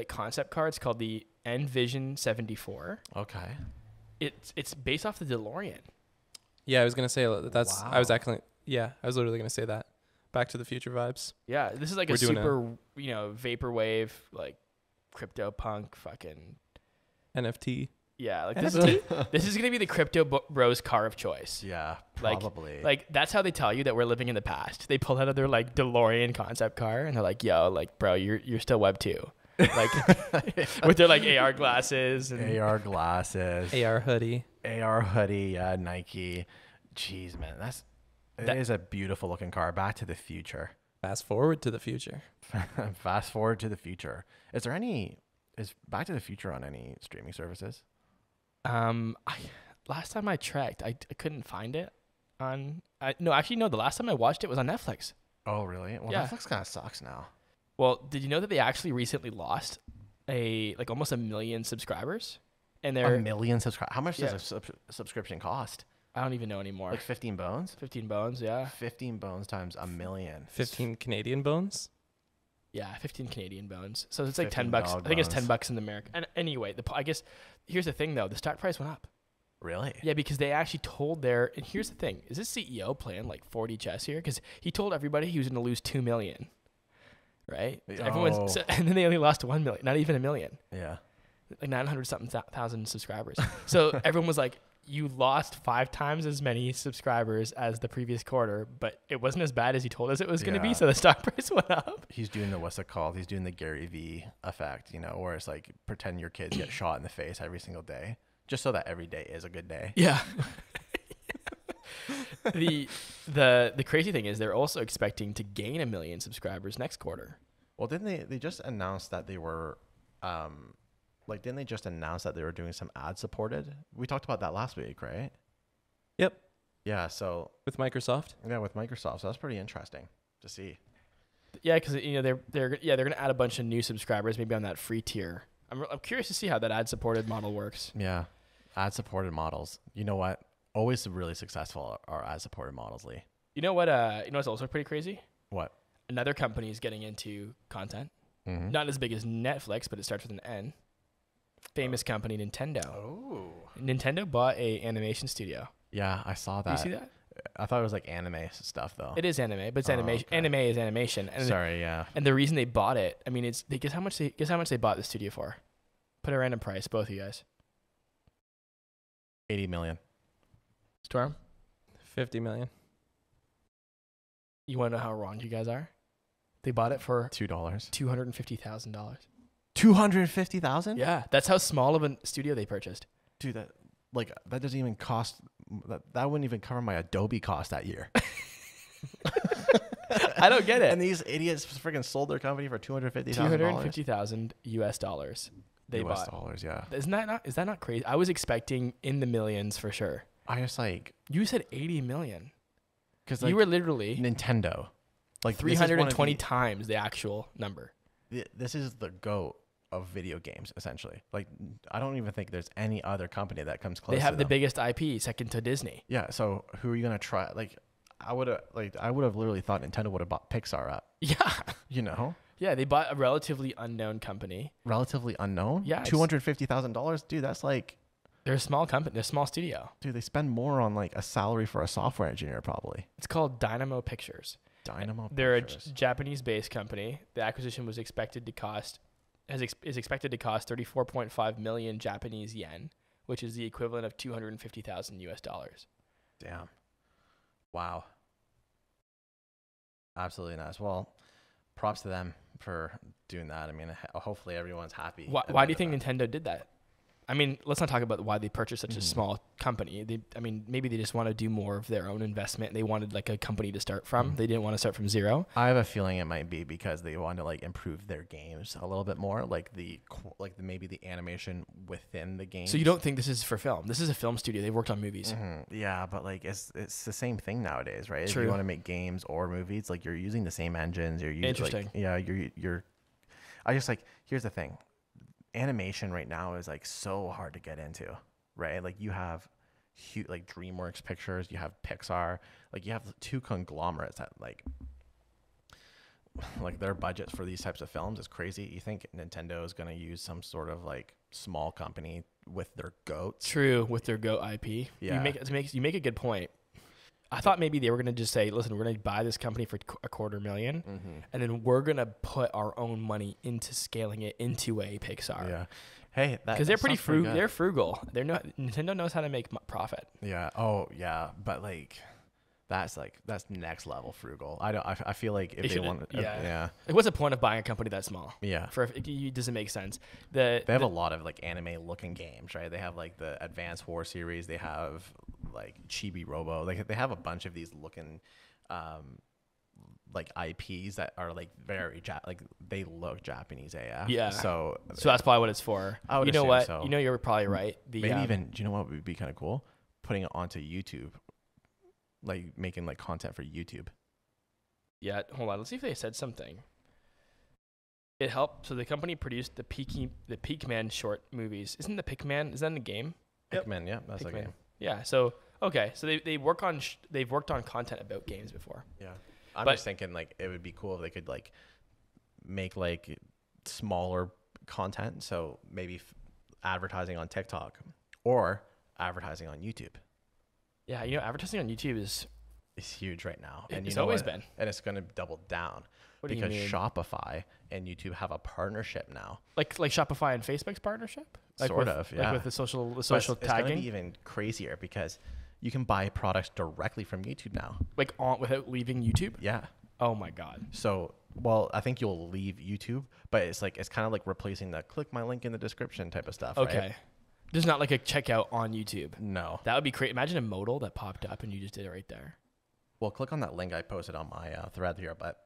A: concept car, it's called the Envision 74.
B: Okay.
A: It's based off the DeLorean.
C: Yeah, I was gonna say that's.
B: Wow.
C: I was literally gonna say that. Back to the Future vibes.
A: Yeah, this is like a super, vaporwave, like crypto punk fucking
C: NFT.
A: Yeah, like this is gonna be the crypto bros car of choice.
B: Yeah, probably.
A: Like that's how they tell you that we're living in the past. They pull out of their like DeLorean concept car and they're like, "Yo, like bro, you're still Web 2." Like with their like AR glasses and
B: AR glasses,
C: AR hoodie,
B: yeah, Nike. Jeez, man, that is a beautiful looking car. Back to the Future.
C: Fast forward to the future.
B: Fast forward to the future. Is Back to the Future on any streaming services?
A: Last time I checked, I couldn't find it on. The last time I watched it was on Netflix.
B: Oh, really? Well,
A: Yeah.
B: Netflix kind of sucks now.
A: Well, did you know that they actually recently lost almost 1 million subscribers? And they're
B: 1 million subscribers. How much does a subscription cost?
A: I don't even know anymore.
B: Like 15 bones?
A: 15 bones, yeah.
B: 15 bones times 1 million.
C: 15 Canadian bones?
A: Yeah, 15 Canadian bones. So it's like
B: 15
A: $10. I
B: dog
A: think it's
B: bones.
A: $10 in America. And anyway, I guess here's the thing though, the stock price went up.
B: Really?
A: Yeah, because they actually told and here's the thing, is this CEO playing like 4D chess here? Because he told everybody he was going to lose 2 million, right?
B: Oh.
A: And then they only lost 1 million, not even 1 million,
B: Yeah.
A: like 900 something thousand subscribers. So everyone was like, you lost 5 times as many subscribers as the previous quarter, but it wasn't as bad as he told us it was going to be.
B: Yeah.
A: So the stock price went up.
B: He's doing what's it called? He's doing the Gary V effect, where it's like pretend your kids get shot in the face every single day, just so that every day is a good day.
A: Yeah. The crazy thing is they're also expecting to gain 1 million subscribers next quarter.
B: Well, didn't they just announced that they were, didn't they just announce that they were doing some ad supported? We talked about that last week, right?
C: Yep.
B: Yeah. So
C: With Microsoft.
B: yeah, with Microsoft. So that's pretty interesting to see.
A: Yeah, because they're gonna add a bunch of new subscribers maybe on that free tier. I'm curious to see how that ad supported model works.
B: Yeah. Ad supported models. You know what? Always really successful are ad supported models, Lee.
A: You know what? What's also pretty crazy?
B: What?
A: Another company is getting into content.
B: Mm-hmm.
A: Not as big as Netflix, but it starts with an N. Famous company, Nintendo.
B: Oh.
A: Nintendo bought a animation studio.
B: Yeah, I saw that.
A: Do you see that?
B: I thought it was like anime stuff though.
A: It is anime, but it's
B: Oh,
A: animation.
B: okay.
A: Anime is animation. And
B: Sorry, yeah.
A: And the reason they bought it, I mean, guess how much they bought the studio for? Put a random price, both of you guys.
B: 80 million.
A: Storm,
C: 50 million.
A: you want to know how wrong you guys are? They bought it for
B: $2.
A: $250,000.
B: 250,000?
A: Yeah, that's how small of a studio they purchased.
B: Dude, that doesn't even cost. That wouldn't even cover my Adobe cost that year.
A: I don't get it.
B: And these idiots freaking sold their company for $250,000.
A: $250,000 they
B: US
A: bought.
B: dollars, yeah.
A: Is that not crazy? I was expecting in the millions for sure.
B: I just
A: You said 80 million.
B: because
A: You were literally
B: Nintendo, like
A: 320 times the actual number.
B: This is the GOAT of video games, essentially. Like, I don't even think there's any other company that comes close.
A: They have
B: to
A: the
B: them.
A: biggest IP, second to Disney.
B: Yeah. So who are you gonna try? Like, I would have literally thought Nintendo would have bought Pixar up.
A: Yeah.
B: You know?
A: Yeah, they bought a relatively unknown company.
B: Relatively unknown?
A: Yeah.
B: $250,000? Dude, that's like...
A: They're a small company. They're a small studio.
B: Dude, they spend more on like a salary for a software engineer probably.
A: It's called Dynamo Pictures.
B: They're
A: a Japanese-based company. The acquisition was expected to cost... is expected to cost 34.5 million Japanese yen, which is the equivalent of $250,000.
B: Damn. Wow. Absolutely nice. Well, props to them for doing that. I mean, hopefully everyone's happy.
A: Why do you think Nintendo did that? I mean, let's not talk about why they purchased such a small company. Maybe they just want to do more of their own investment. They wanted like a company to start from. They didn't want to start from zero.
B: I have a feeling it might be because they want to like improve their games a little bit more, like maybe the animation within the game.
A: So you don't think this is for film? This is a film studio. They've worked on movies.
B: Mm-hmm. Yeah, but like it's the same thing nowadays, right?
A: True.
B: If you want to make games or movies, like you're using the same engines. You're using
A: Interesting.
B: you're. I just like here's the thing. Animation right now is like so hard to get into, right? Like you have like DreamWorks Pictures, you have Pixar, like you have two conglomerates that like their budgets for these types of films is crazy. You think Nintendo is going to use some sort of like small company with their goats?
A: True, with their goat IP.
B: Yeah.
A: You make a good point. I thought maybe they were going to just say, listen, we're going to buy this company for $250,000 and then we're going to put our own money into scaling it into a Pixar.
B: Yeah. Hey,
A: because they're pretty frugal. They're frugal. Nintendo knows how to make profit.
B: Yeah. Oh yeah. But like, that's next level frugal. I feel like if they want to,
A: yeah. What's the point of buying a company that small?
B: Yeah.
A: It doesn't make sense.
B: They have a lot of like anime looking games, right? They have like the Advance War series. They have like Chibi Robo. Like they have a bunch of these looking, like IPs that are like very they look Japanese AF.
A: Yeah.
B: So
A: that's probably what it's for.
B: I would
A: you know
B: assume
A: what?
B: so.
A: You know, you're probably right.
B: Maybe even, do you know what would be kind of cool? Putting it onto YouTube. Like making like content for YouTube.
A: Yeah, hold on. Let's see if they said something. It helped. So the company produced the Peakman short movies. Isn't the Peakman? Is that in the game?
B: Pikmin, yeah, that's a game.
A: Yeah. So okay. So they've worked on content about games before.
B: Yeah, I'm just thinking like it would be cool if they could like make like smaller content. So maybe advertising on TikTok or advertising on YouTube.
A: Yeah, advertising on YouTube is
B: huge right now.
A: And it's always been.
B: And it's going to double down because Shopify and YouTube have a partnership now.
A: Like Shopify and Facebook's partnership?
B: Yeah.
A: Like with the social tagging?
B: It's going to be even crazier because you can buy products directly from YouTube now.
A: Like without leaving YouTube?
B: Yeah.
A: Oh my God.
B: So, well, I think you'll leave YouTube, but it's kind of like replacing the click my link in the description type of stuff.
A: Okay.
B: Right?
A: There's not like a checkout on YouTube.
B: No.
A: That would be crazy. Imagine a modal that popped up and you just did it right there.
B: Well, click on that link I posted on my thread here, but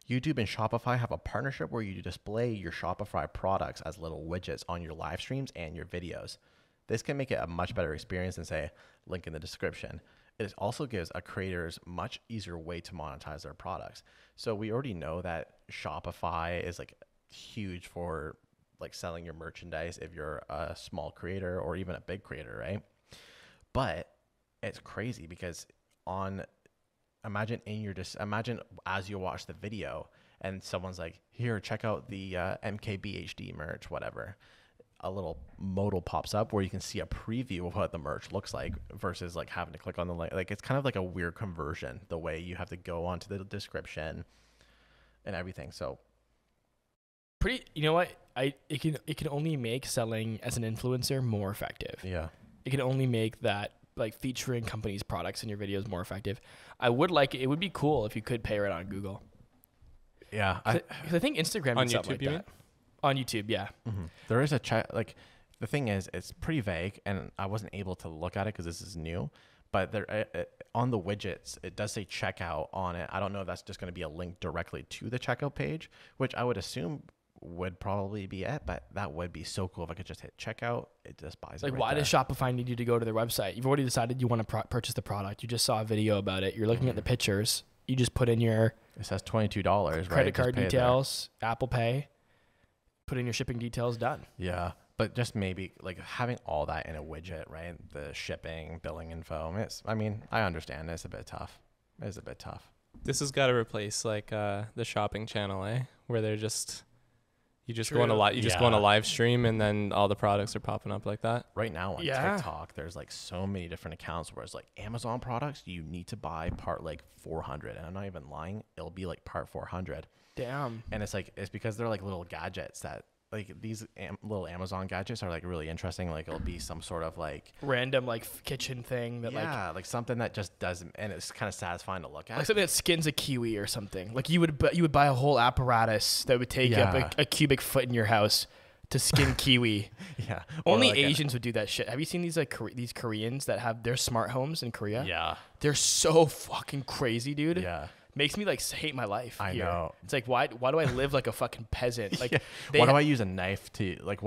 B: YouTube and Shopify have a partnership where you display your Shopify products as little widgets on your live streams and your videos. This can make it a much better experience than, say, link in the description. It also gives a creators much easier way to monetize their products. So we already know that Shopify is like huge for like selling your merchandise if you're a small creator or even a big creator, right? But it's crazy because imagine as you watch the video and someone's like, here, check out the MKBHD merch, whatever. A little modal pops up where you can see a preview of what the merch looks like versus like having to click on the link. Like it's kind of like a weird conversion, the way you have to go onto the description and everything. So
A: you know what? It can only make selling as an influencer more effective.
B: Yeah.
A: It can only make that like featuring companies' products in your videos more effective. It would be cool if you could pay right on Google.
B: Yeah.
A: I think Instagram
C: on
A: did something
C: YouTube,
A: like
C: you
A: that.
C: mean?
A: On YouTube, yeah.
B: Mm-hmm. There is a chat. Like the thing is, it's pretty vague, and I wasn't able to look at it because this is new. But there, on the widgets, it does say checkout on it. I don't know if that's just going to be a link directly to the checkout page, which I would assume would probably be it. But that would be so cool if I could just hit checkout. It just buys it.
A: Like,
B: right
A: why
B: there.
A: does Shopify need you to go to their website? You've already decided you want to purchase the product. You just saw a video about it. You're looking at the pictures. You just put in your
B: It says $22,
A: credit card details, Apple Pay. Put in your shipping details, done.
B: Yeah. But just maybe like having all that in a widget, right? The shipping, billing info. I mean, I understand it's a bit tough. It's a bit tough.
C: This has got to replace like the shopping channel, where they're just you just
A: True.
C: go on go on a live stream and then all the products are popping up like that.
B: Right now on
A: Yeah.
B: TikTok, there's like so many different accounts where it's like Amazon products, you need to buy part like 400, and I'm not even lying, it'll be like part 400.
A: Damn.
B: And it's because they're like little gadgets that like these little Amazon gadgets are like really interesting. Like it'll be some sort of like
A: Random like kitchen thing that
B: like something that just doesn't, and it's kind of satisfying to look at.
A: like something that skins a kiwi or something. Like you would buy a whole apparatus that would take up a cubic foot in your house to skin kiwi.
B: Yeah.
A: Only
B: like
A: Asians would do that shit. Have you seen these like these Koreans that have their smart homes in Korea?
B: Yeah.
A: They're so fucking crazy, dude.
B: Yeah.
A: Makes me like hate my life.
B: I
A: here.
B: know.
A: It's like why do I live like a fucking peasant? Like
B: why do I use a knife to like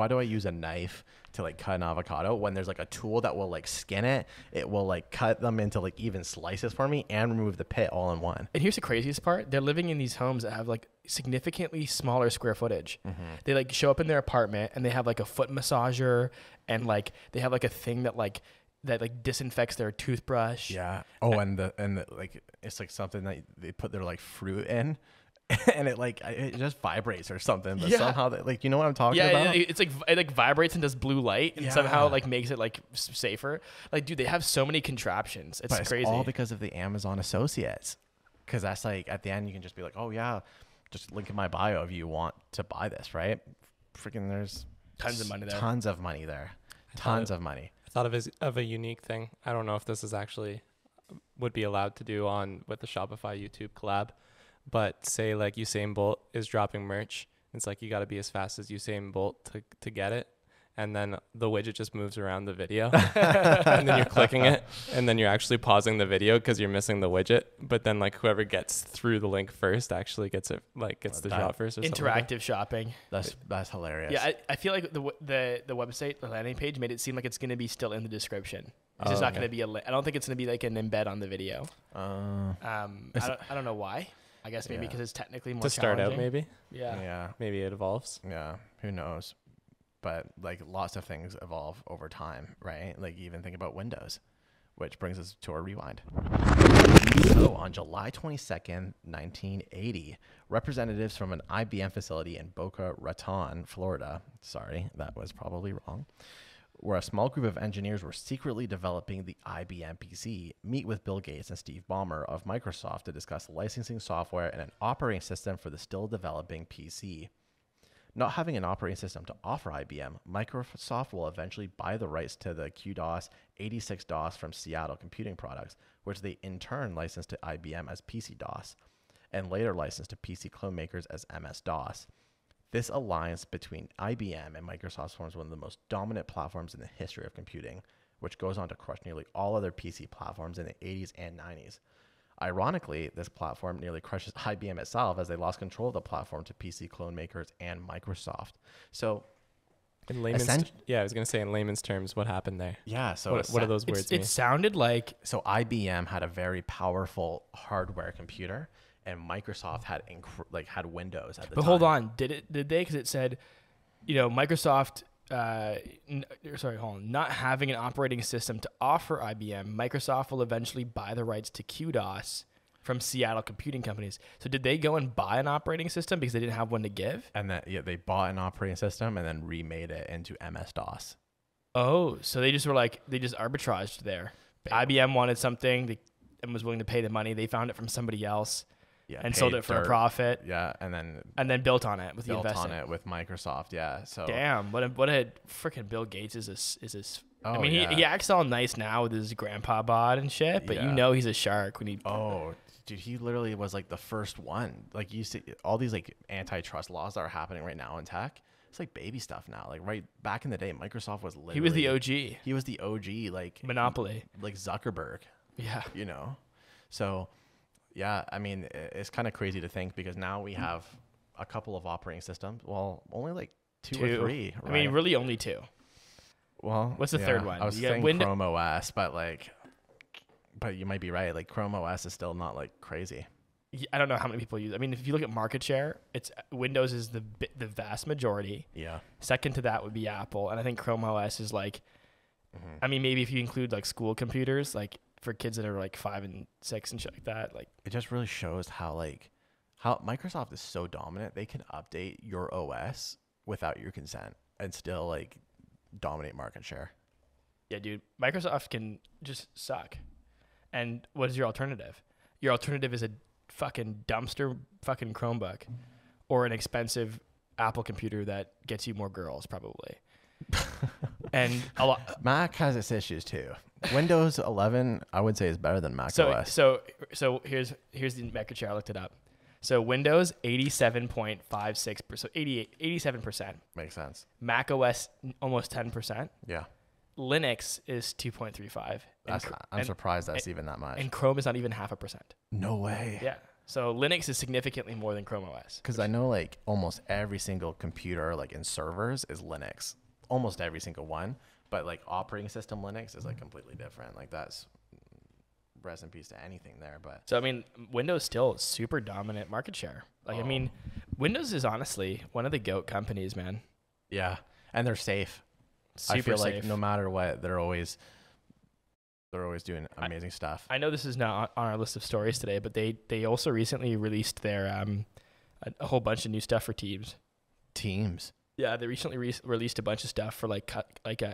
B: cut an avocado when there's like a tool that will like skin it? It will like cut them into like even slices for me and remove the pit all in one.
A: And here's the craziest part. They're living in these homes that have like significantly smaller square footage. They like show up in their apartment and they have like a foot massager and like they have like a thing that disinfects their toothbrush.
B: Yeah. Oh, and the like it's like something that they put their like fruit in, and it just vibrates or something. But somehow like you know what I'm talking about?
A: Yeah, it's like it like vibrates and does blue light and somehow
B: Yeah.
A: like makes it like safer. Like dude, they have so many contraptions. It's crazy.
B: It's all because of the Amazon associates. Because that's like at the end you can just be like, oh yeah, just link in my bio if you want to buy this, right? Freaking there's
A: Tons of money there.
B: Tons of money there. Tons of money.
C: I thought of a unique thing. I don't know if this is actually would be allowed to do with the Shopify YouTube collab, but say like Usain Bolt is dropping merch. It's like you got to be as fast as Usain Bolt to get it. And then the widget just moves around the video and then you're clicking it and then you're actually pausing the video because you're missing the widget. But then like whoever gets through the link first actually gets the shot first or something.
A: Interactive shopping.
B: That's hilarious.
A: Yeah, I feel like the website, the landing page made it seem like it's going to be still in the description. It's just not going to be I don't think it's going to be like an embed on the video. I don't know why. I guess maybe because it's technically more
C: to start out maybe.
B: Yeah.
C: Maybe it evolves.
B: Yeah. Who knows? But like lots of things evolve over time, right? Like even think about Windows, which brings us to our rewind. So on July 22nd, 1980, representatives from an IBM facility in Boca Raton, Florida, sorry, that was probably wrong, where a small group of engineers were secretly developing the IBM PC, meet with Bill Gates and Steve Ballmer of Microsoft to discuss licensing software and an operating system for the still developing PC. Not having an operating system to offer IBM, Microsoft will eventually buy the rights to the QDOS 86DOS from Seattle Computing Products, which they in turn licensed to IBM as PC-DOS, and later licensed to PC clone makers as MS-DOS. This alliance between IBM and Microsoft forms one of the most dominant platforms in the history of computing, which goes on to crush nearly all other PC platforms in the 80s and 90s. Ironically, this platform nearly crushes IBM itself as they lost control of the platform to PC clone makers and Microsoft. So,
C: in layman's I was going to say in layman's terms, what happened there?
B: Yeah. So
C: what do those words mean?
A: It sounded like
B: IBM had a very powerful hardware computer, and Microsoft had had Windows at the time.
A: But hold on, did they? Because it said, Microsoft. Not having an operating system to offer IBM, Microsoft will eventually buy the rights to QDOS from Seattle Computing Companies. So did they go and buy an operating system because they didn't have one to give?
B: And they bought an operating system and then remade it into MS-DOS.
A: Oh, so they just arbitraged there. IBM wanted something and was willing to pay the money. They found it from somebody else.
B: Yeah,
A: and sold it for a profit.
B: Yeah, and
A: then built on it with the investment.
B: Built on it with Microsoft. Yeah. So
A: damn, what a freaking Bill Gates is this.
B: Oh,
A: I mean, he acts all nice now with his grandpa bod and shit, but he's a shark when he.
B: Oh, dude, he literally was like the first one. Like you see all these like antitrust laws that are happening right now in tech. It's like baby stuff now. Like right back in the day, Microsoft was literally.
A: He was the OG.
B: He was the OG, like
A: monopoly,
B: like Zuckerberg.
A: Yeah.
B: So. Yeah, I mean, it's kind of crazy to think because now we have a couple of operating systems. Well, only like two or three. Right?
A: I mean, really only two.
B: Well,
A: what's the third one?
B: I was saying Chrome OS, but you might be right. Like Chrome OS is still not like crazy.
A: I don't know how many people use. I mean, if you look at market share, it's Windows is the vast majority.
B: Yeah.
A: Second to that would be Apple, and I think Chrome OS is like. I mean, maybe if you include like school computers, like for kids that are like 5 and 6 and shit like that, like
B: it just really shows how Microsoft is so dominant. They can update your OS without your consent and still like dominate market share.
A: Yeah, dude, Microsoft can just suck. And what is your alternative? Your alternative is a fucking dumpster fucking Chromebook or an expensive Apple computer that gets you more girls probably. And a lot.
B: Mac has its issues too. Windows 11, I would say, is better than Mac OS.
A: So here's the market share. I looked it up. So Windows 87.56%, so 87%.
B: Makes sense.
A: Mac OS almost 10%.
B: Yeah.
A: Linux is 2.35.
B: I'm surprised that's even that much.
A: And Chrome is not even 0.5%.
B: No way.
A: Yeah. So Linux is significantly more than Chrome OS.
B: Because I know like almost every single computer like in servers is Linux. Almost every single one. But like operating system Linux is like completely different. Like that's rest in peace to anything there. But
A: so I mean, Windows still super dominant market share. Like I mean, Windows is honestly one of the GOAT companies, man.
B: Yeah, and they're safe.
A: Super
B: I feel
A: safe.
B: like no matter what, they're always doing amazing stuff.
A: I know this is not on our list of stories today, but they also recently released their a whole bunch of new stuff for Teams.
B: Teams.
A: Yeah, they recently released a bunch of stuff for like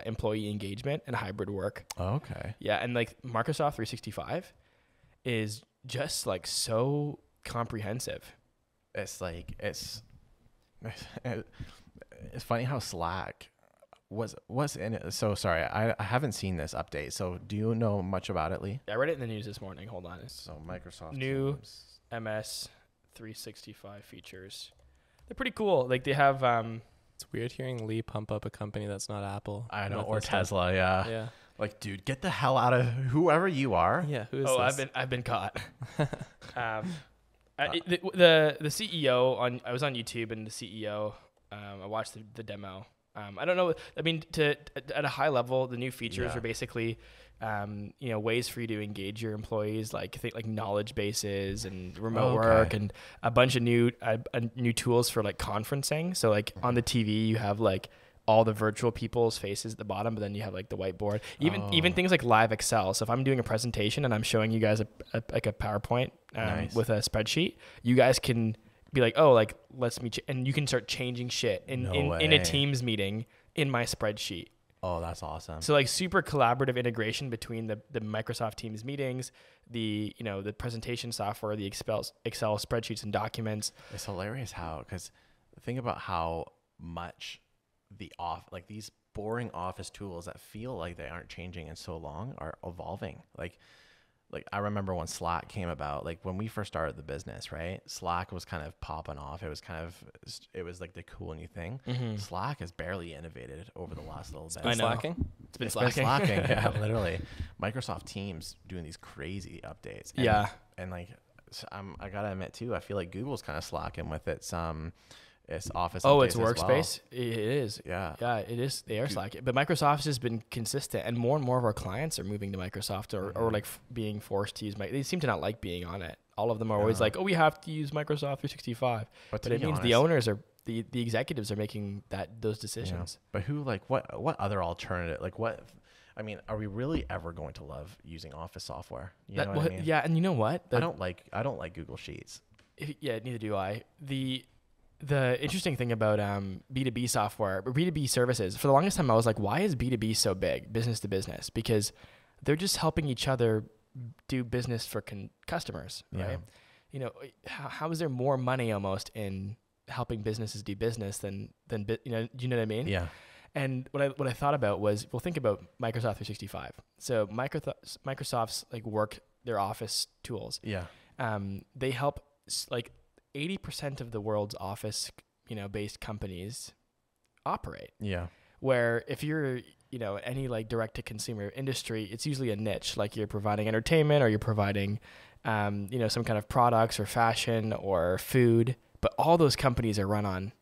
A: employee engagement and hybrid work.
B: Oh, okay.
A: Yeah, and like Microsoft 365 is just like so comprehensive.
B: It's like it's funny how Slack was in it. So sorry, I haven't seen this update. So do you know much about it, Lee?
A: Yeah, I read it in the news this morning. Hold on.
B: So Microsoft
A: new
B: Teams.
A: MS 365 features. They're pretty cool. Like they have
C: It's weird hearing Lee pump up a company that's not Apple.
B: I know,
C: with
B: or
C: this stuff.
B: Tesla, yeah.
C: Yeah.
B: Like, dude, get the hell out of whoever you are.
C: Yeah. Who is this?
A: I've been caught. The CEO I was on YouTube and the CEO I watched the demo. I don't know. I mean, at a high level, the new features are basically ways for you to engage your employees, like knowledge bases and remote work, and a bunch of new tools for like conferencing. So like on the TV, you have like all the virtual people's faces at the bottom, but then you have like the whiteboard. Even things like live Excel. So if I'm doing a presentation and I'm showing you guys a PowerPoint with a spreadsheet, you guys can be like, oh, like let's meet you, and you can start changing shit in a Teams meeting in my spreadsheet.
B: Oh, that's awesome.
A: So like super collaborative integration between the Microsoft Teams meetings, the presentation software, the Excel spreadsheets and documents.
B: It's hilarious because think about how much these boring office tools that feel like they aren't changing in so long are evolving. Like I remember when Slack came about, like when we first started the business, right? Slack was kind of popping off. It was like the cool new thing. Mm-hmm. Slack has barely innovated over the last little bit.
A: I know.
C: Slacking?
A: It's been slacking.
B: Yeah, literally. Microsoft Teams doing these crazy updates. And like, I gotta admit too, I feel like Google's kind of slacking with its Office.
A: Oh, it's
B: updates as
A: Workspace.
B: well.
A: It is.
B: Yeah.
A: Yeah, it is. They are slacking. But Microsoft has been consistent, and more of our clients are moving to Microsoft or like being forced to use They seem to not like being on it. All of them are always like, oh, we have to use Microsoft 365. But it means the owners are the executives are making those decisions.
B: Yeah. But who what other alternative I mean, are we really ever going to love using Office software? You know what I mean?
A: Yeah, and you know what?
B: I don't like Google Sheets.
A: Neither do I. The interesting thing about B2B software, or B2B services, for the longest time I was like, why is B2B so big, business to business? Because they're just helping each other do business for customers, right? How is there more money almost in helping businesses do business than do you know what I mean?
B: Yeah.
A: And what I thought about was, well, think about Microsoft 365. So Microsoft's like their Office tools.
B: Yeah.
A: They help like 80% of the world's office, based companies operate. Yeah. Where if you're, any like direct to consumer industry, it's usually a niche, like you're providing entertainment or you're providing, some kind of products or fashion or food, but all those companies are run on.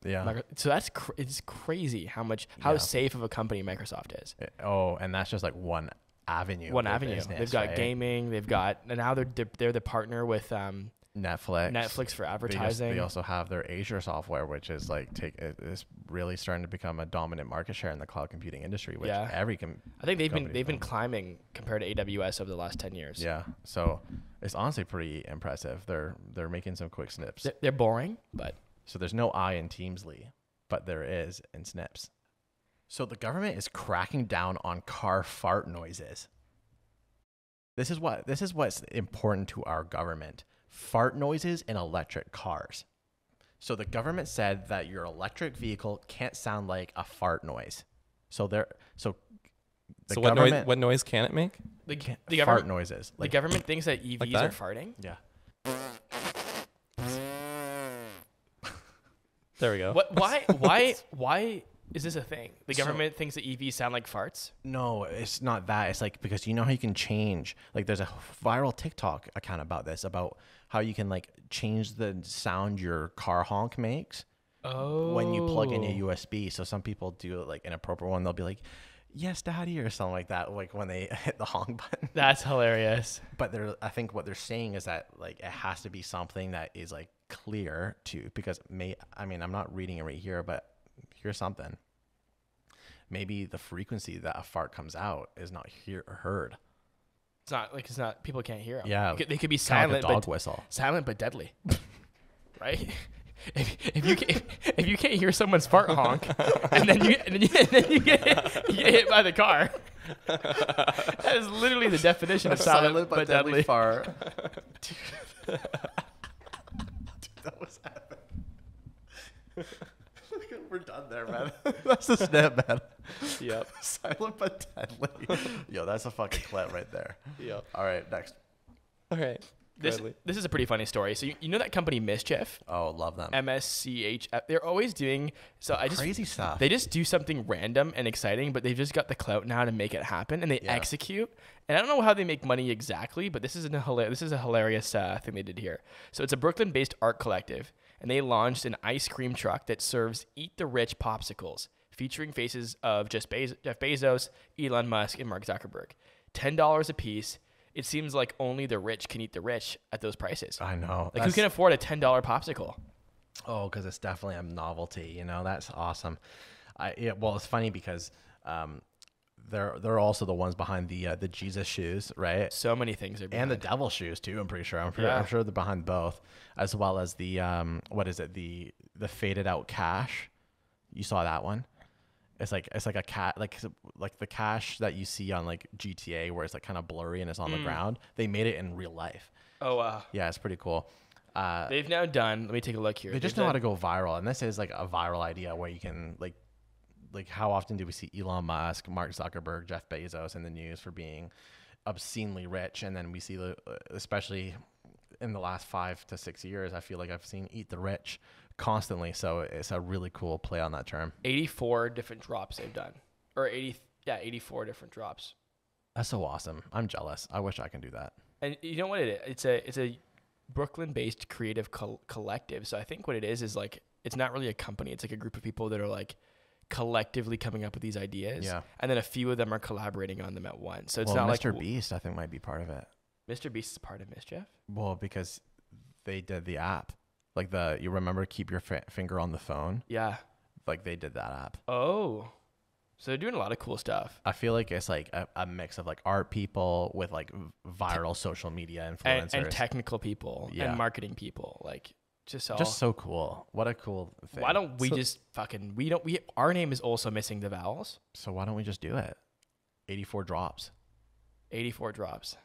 A: Yeah. So it's crazy how safe of a company Microsoft is.
B: And that's just like one avenue.
A: They've got gaming. They've got, and now they're the partner with,
B: Netflix
A: for advertising.
B: They also have their Azure software, which is like is really starting to become a dominant market share in the cloud computing industry. Which
A: I think they've been climbing compared to AWS over the last 10 years.
B: Yeah, so it's honestly pretty impressive. They're making some quick snips.
A: They're boring, but
B: so there's no I in Teamsly, but there is in snips. So the government is cracking down on car fart noises. This is what's important to our government. Fart noises in electric cars. So the government said that your electric vehicle can't sound like a fart noise. So
C: what noise can it make?
A: The
B: fart noises.
A: The government thinks that EVs are farting.
B: Yeah.
C: There we go.
A: Why is this a thing? The government thinks that EVs sound like farts?
B: No, it's not that. It's like, because you know how you can change, like there's a viral TikTok account about this, about how you can like change the sound your car honk makes when you plug in a USB. So some people do like an inappropriate one. They'll be like, yes, daddy, or something like that, like when they hit the honk button.
A: That's hilarious.
B: But I think what they're saying is that like it has to be something that is like clear to, because I'm not reading it right here, but here's something. Maybe the frequency that a fart comes out is not heard.
A: It's not people can't hear them.
B: Yeah.
A: They could be silent,
B: like a dog whistle.
A: Silent but deadly. Right? If you can't hear someone's fart honk and then you get hit by the car. That is literally the definition of silent but deadly
B: fart. Dude, that was epic. We're done there, man. That's the snap, man.
C: Yep.
B: Silent but deadly. Yo, that's a fucking clip right there.
C: Yep.
B: All right, next.
C: All right.
A: This is a pretty funny story. So you know that company Mischief?
B: Oh, love them.
A: MSCH. They're always doing
B: crazy stuff.
A: They just do something random and exciting, but they've just got the clout now to make it happen, and they execute. And I don't know how they make money exactly, but this is a hilarious thing they did here. So it's a Brooklyn-based art collective, and they launched an ice cream truck that serves Eat the Rich popsicles, featuring faces of Jeff Bezos, Elon Musk, and Mark Zuckerberg. $10 a piece. It seems like only the rich can eat the rich at those prices.
B: I know.
A: Like, who can afford a $10 popsicle?
B: Oh, because it's definitely a novelty. You know, that's awesome. Well, it's funny because they're also the ones behind the Jesus shoes, right?
A: So many things are behind.
B: And the devil shoes too. I'm pretty sure. I'm sure they're behind both, as well as the what is it? The faded out cash. You saw that one? It's like a cat, like the cash that you see on like GTA, where it's like kind of blurry and it's on the ground. They made it in real life.
A: Oh wow!
B: Yeah, it's pretty cool.
A: They've now done. Let me take a look here.
B: They just know how to go viral, and this is like a viral idea where you can like how often do we see Elon Musk, Mark Zuckerberg, Jeff Bezos in the news for being obscenely rich, and then we see especially in the last 5 to 6 years, I feel like I've seen Eat the Rich constantly. So it's a really cool play on that term.
A: 84 different drops they've done, or 84 different drops.
B: That's so awesome. I'm jealous. I wish I can do that.
A: And you know what it is? It's a Brooklyn-based creative collective. So I think what it is like, it's not really a company. It's like a group of people that are like collectively coming up with these ideas.
B: Yeah.
A: And then a few of them are collaborating on them at once. So it's
B: not
A: like
B: Mr. Beast, I think, might be part of it.
A: Mr. Beast is part of Mischief?
B: Well, because they did the app. Like you remember Keep Your Finger on the Phone?
A: Yeah.
B: Like they did that app.
A: Oh. So they're doing a lot of cool stuff.
B: I feel like it's like a mix of like art people with like viral social media influencers.
A: And technical people and marketing people. Like just
B: so cool. What a cool thing.
A: Why don't we our name is also missing the vowels.
B: So why don't we just do it? 84 drops.
A: 84 drops.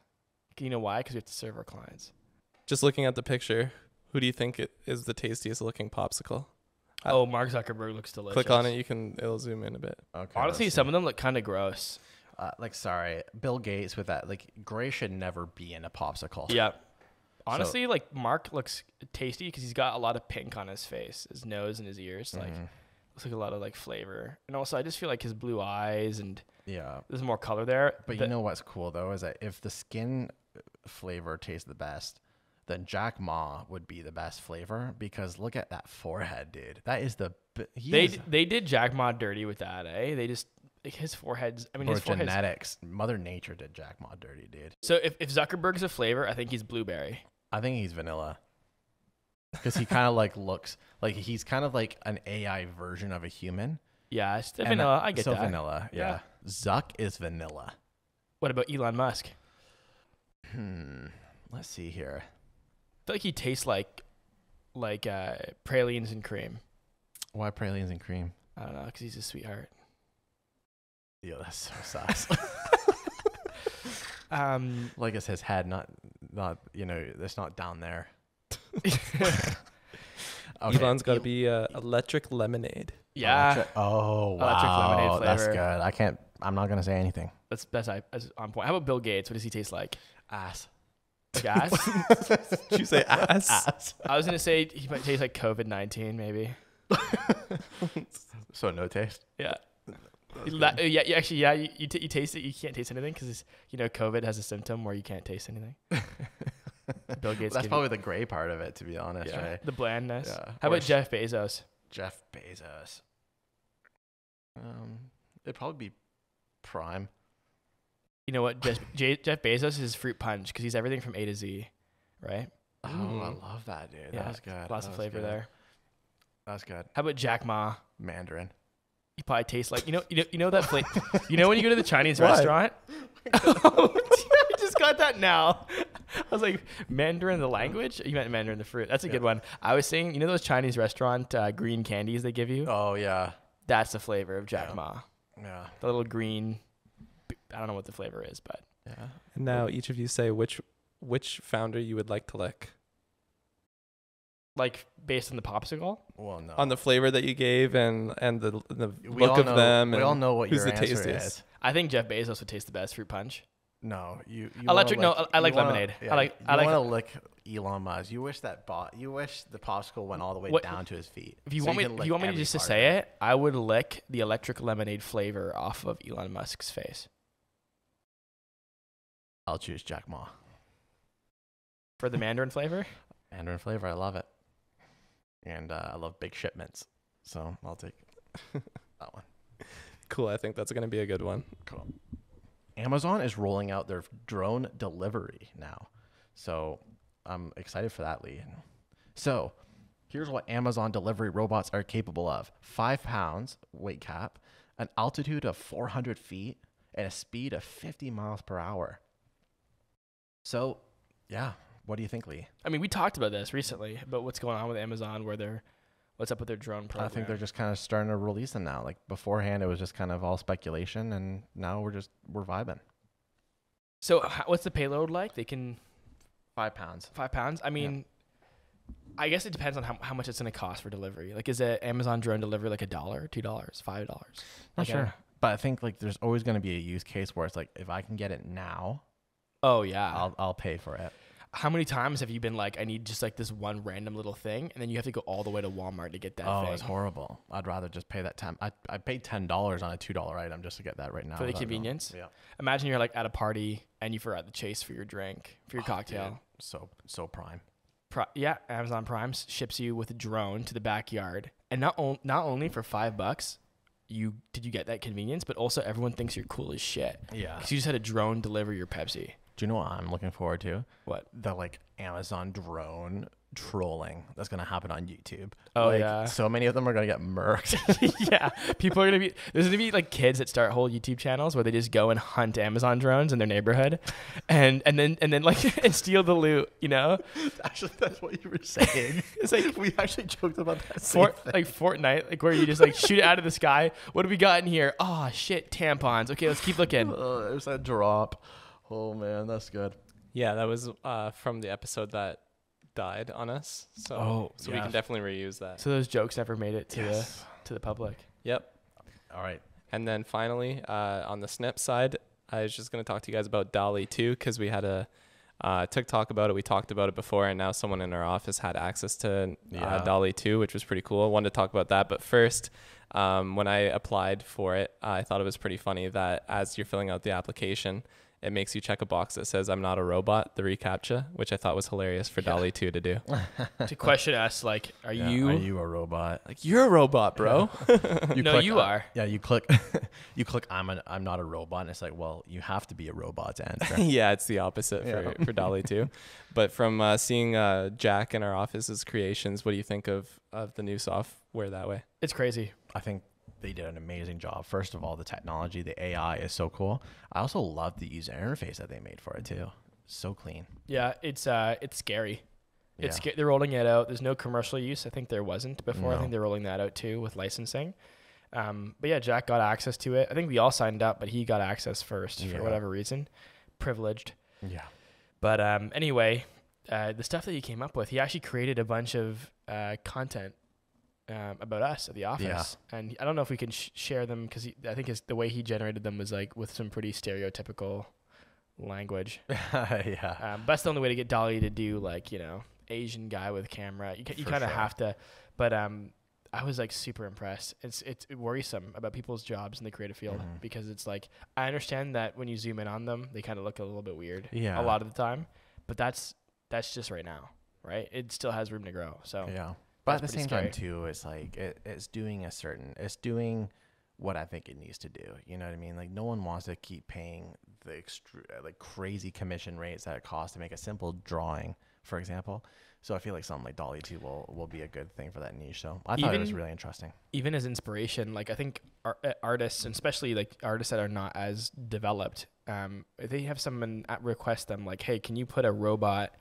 A: You know why? Because we have to serve our clients.
C: Just looking at the picture, who do you think is the tastiest looking popsicle?
A: Oh, Mark Zuckerberg looks delicious.
C: Click on it. It'll zoom in a bit.
B: Okay.
A: Honestly, some of them look kind of gross.
B: Sorry, Bill Gates with that. Like, gray should never be in a popsicle.
A: Yeah. Honestly, like Mark looks tasty because he's got a lot of pink on his face, his nose and his ears. Like, looks like a lot of like flavor. And also, I just feel like his blue eyes and there's more color there.
B: But you know what's cool though is that if the skin flavor tastes the best, then Jack Ma would be the best flavor, because look at that forehead, dude. That is
A: they did Jack Ma dirty with that, eh? They just his forehead's. I mean, his forehead's
B: genetics. Mother Nature did Jack Ma dirty, dude.
A: So if Zuckerberg's a flavor, I think he's blueberry.
B: I think he's vanilla. because he kind of like looks like he's kind of like an AI version of a human.
A: Yeah, it's vanilla. I get
B: so
A: that.
B: vanilla. Yeah. Zuck is vanilla.
A: What about Elon Musk?
B: Let's see here.
A: I feel like he tastes like pralines and cream.
B: Why pralines and cream?
A: I don't know, because he's a sweetheart.
B: Yo, that's so sus. Like it's his head, not it's not down there. Okay.
C: Elon's got to be electric lemonade.
A: Yeah.
B: Oh, wow.
A: Electric lemonade flavor.
B: That's good. I'm not going to say anything.
A: That's on point. How about Bill Gates? What does he taste like?
B: Ass.
A: Like ass?
C: Did you say ass?
B: Ass.
A: I was going to say he might taste like COVID-19 maybe.
B: So no taste?
A: Yeah. Yeah, actually, yeah. You taste it. You can't taste anything because COVID has a symptom where you can't taste anything. Bill Gates.
B: That's probably the gray part of it, to be honest,
A: yeah,
B: right?
A: the blandness.
B: Yeah.
A: How about Jeff Bezos?
B: Jeff Bezos. It'd probably be prime.
A: You know what? Jeff Bezos is fruit punch because he's everything from A to Z, right?
B: Oh, I love that, dude.
A: Yeah,
B: That was good.
A: Lots of flavor there.
B: That's good.
A: How about Jack Ma?
B: Mandarin.
A: He probably tastes like you know that flavor. You know when you go to the Chinese
C: Why?
A: restaurant? I just got that now. I was like, Mandarin the language? You meant Mandarin the fruit. That's a good one. I was saying, those Chinese restaurant green candies they give you?
B: Oh, yeah.
A: That's the flavor of Jack Ma.
B: Yeah.
A: The little green, I don't know what the flavor is, but.
B: Yeah.
C: And now each of you say which founder you would like to lick.
A: Like based on the popsicle?
B: Well, no.
C: On the flavor that you gave and the
B: We
C: look
B: all
C: of
B: know,
C: them.
B: We
C: and
B: all know what
C: who's
B: your
C: the
B: answer
C: tastiest.
B: is.
A: I think Jeff Bezos would taste the best fruit punch.
B: No, you
A: Electric.
B: wanna
A: No, I like
B: you wanna-
A: lemonade.
B: Yeah,
A: I
B: want
A: like.
B: to lick Elon Musk. You wish the popsicle went all the way down to his feet.
A: If you
B: So
A: want me,
B: can
A: if
B: lick
A: you want me
B: every
A: just to
B: part
A: say
B: of
A: it, I would lick the electric lemonade flavor off of Elon Musk's face
B: I'll choose Jack Ma.
A: for the Mandarin flavor.
B: Mandarin flavor, I love it. And I love big shipments. So I'll take that one.
C: Cool. I think that's going to be a good one.
B: Cool. Amazon is rolling out their drone delivery now. So I'm excited for that, Lee. So here's what Amazon delivery robots are capable of. 5 pounds weight cap, an altitude of 400 feet, and a speed of 50 miles per hour. So, yeah. What do you think, Lee?
A: I mean, we talked about this recently, about what's going on with Amazon, what's up with their drone program.
B: I think they're just kind of starting to release them now. Like beforehand, it was just kind of all speculation, and now we're vibing.
A: So what's the payload like? They can
B: 5 pounds.
A: 5 pounds. I mean, I guess it depends on how much it's going to cost for delivery. Like, is an Amazon drone delivery like $1, $2, $5?
B: Not sure, but I think like there's always going to be a use case where it's like if I can get it now,
A: oh yeah,
B: I'll pay for it.
A: How many times have you been like, I need just like this one random little thing, and then you have to go all the way to Walmart to get that thing?
B: Oh, it's horrible. I'd rather just pay that time. I paid $10 on a $2 item just to get that right now.
A: For the convenience?
B: Yeah.
A: Imagine you're like at a party and you forgot the chase for your drink, for your cocktail.
B: Dude, so prime.
A: Yeah, Amazon Prime ships you with a drone to the backyard. And not only for $5, you get that convenience, but also everyone thinks you're cool as shit.
B: Yeah.
A: Because you just had a drone deliver your Pepsi.
B: Do you know what I'm looking forward to?
A: What?
B: The like Amazon drone trolling that's gonna happen on YouTube.
A: Oh,
B: like,
A: yeah.
B: So many of them are gonna get murked.
A: Yeah. People are there's gonna be like kids that start whole YouTube channels where they just go and hunt Amazon drones in their neighborhood and then like and steal the loot,
B: Actually, that's what you were saying.
A: It's like
B: we actually joked about that.
A: like Fortnite, like where you just like shoot it out of the sky. What do we got in here? Oh shit, tampons. Okay, let's keep looking.
B: There's that drop. Oh man, that's good.
C: Yeah, that was from the episode that died on us. So we can definitely reuse that.
A: So those jokes never made it to the public.
C: Yep.
B: All right.
C: And then finally, on the Snip side, I was just going to talk to you guys about Dall-e too, because we had a TikTok about it. We talked about it before, and now someone in our office had access to Dall-e too, which was pretty cool. I wanted to talk about that. But first, when I applied for it, I thought it was pretty funny that as you're filling out the application, it makes you check a box that says I'm not a robot, the reCAPTCHA, which I thought was hilarious for Dall-e 2 to do.
A: To question us, like, are you
B: a robot?
C: Like, you're a robot, bro.
A: You are.
B: Yeah, you click I'm not a robot, and it's like, well, you have to be a robot to answer.
C: Yeah, it's the opposite for Dall-e 2. But from seeing Jack in our office's creations, what do you think of the new software that way?
A: It's crazy.
B: I think they did an amazing job. First of all, the technology, the AI is so cool. I also love the user interface that they made for it too. So clean.
A: Yeah, it's scary.
B: Yeah.
A: They're rolling it out. There's no commercial use. I think there wasn't before.
B: No.
A: I think they're rolling that out too with licensing. But yeah, Jack got access to it. I think we all signed up, but he got access first for whatever reason. Privileged.
B: Yeah.
A: But anyway, the stuff that he came up with, he actually created a bunch of content about us at the office. And I don't know if we can share them because I think the way he generated them was like with some pretty stereotypical language.
B: Yeah.
A: But that's the only way to get Dall-e to do like, Asian guy with camera. You kind of have to. But I was like super impressed. It's worrisome about people's jobs in the creative field because it's like, I understand that when you zoom in on them, they kind of look a little bit weird a lot of the time. But that's just right now, right? It still has room to grow. So
B: yeah. But at the same
A: scary.
B: time too, it's like it's doing what I think it needs to do. You know what I mean? Like no one wants to keep paying the crazy commission rates that it costs to make a simple drawing, for example. So I feel like something like Dall-e 2 will be a good thing for that niche. So I thought it was really interesting.
A: Even as inspiration, like I think artists, and especially like artists that are not as developed, they have someone request them like, hey, can you put a robot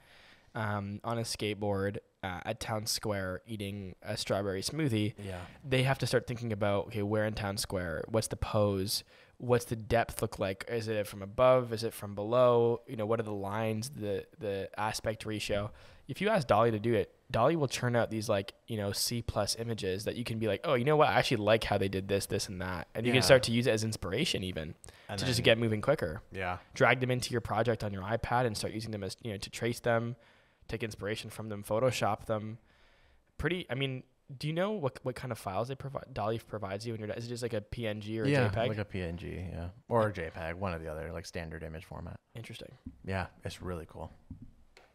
A: on a skateboard at Town Square eating a strawberry smoothie?
B: Yeah.
A: They have to start thinking about, okay, where in Town Square? What's the pose? What's the depth look like? Is it from above? Is it from below? What are the lines, the aspect ratio? If you ask Dall-e to do it, Dall-e will churn out these like, C+ images that you can be like, oh, you know what? I actually like how they did this, this, and that. And you can start to use it as inspiration even to just get moving quicker.
B: Yeah.
A: Drag them into your project on your iPad and start using them as, to trace them, take inspiration from them, Photoshop them. Do you know what kind of files they provide? Dall-e provides you, is it just like a PNG or a JPEG?
B: Like a PNG, yeah, or a JPEG, one or the other, like standard image format.
A: Interesting.
B: Yeah, it's really cool.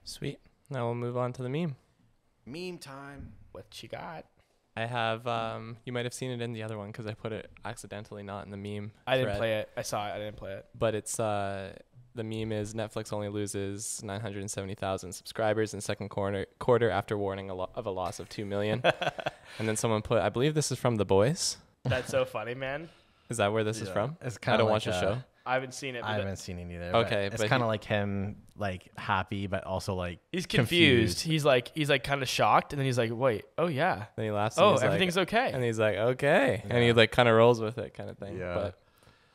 C: Sweet. Now we'll move on to the meme.
B: Meme time.
A: What you got?
C: I have, you might have seen it in the other one because I put it accidentally not in the meme.
A: I didn't play it. I saw it. I didn't play it.
C: But it's, the meme is Netflix only loses 970,000 subscribers in second quarter after warning of a loss of 2 million. And then someone put, I believe this is from The Boys.
A: That's so funny, man.
C: Is that where this is from?
B: It's
C: I don't watch the show.
A: I haven't seen it.
B: I haven't seen it either.
C: Okay,
B: but it's kind of like him, like happy, but also like
A: he's confused. He's like kind of shocked, and then he's like, "Wait, oh yeah."
C: Then he laughs.
A: Oh, everything's okay.
C: And he's like, "Okay," and he like kind of rolls with it, kind of thing.
B: Yeah.
C: But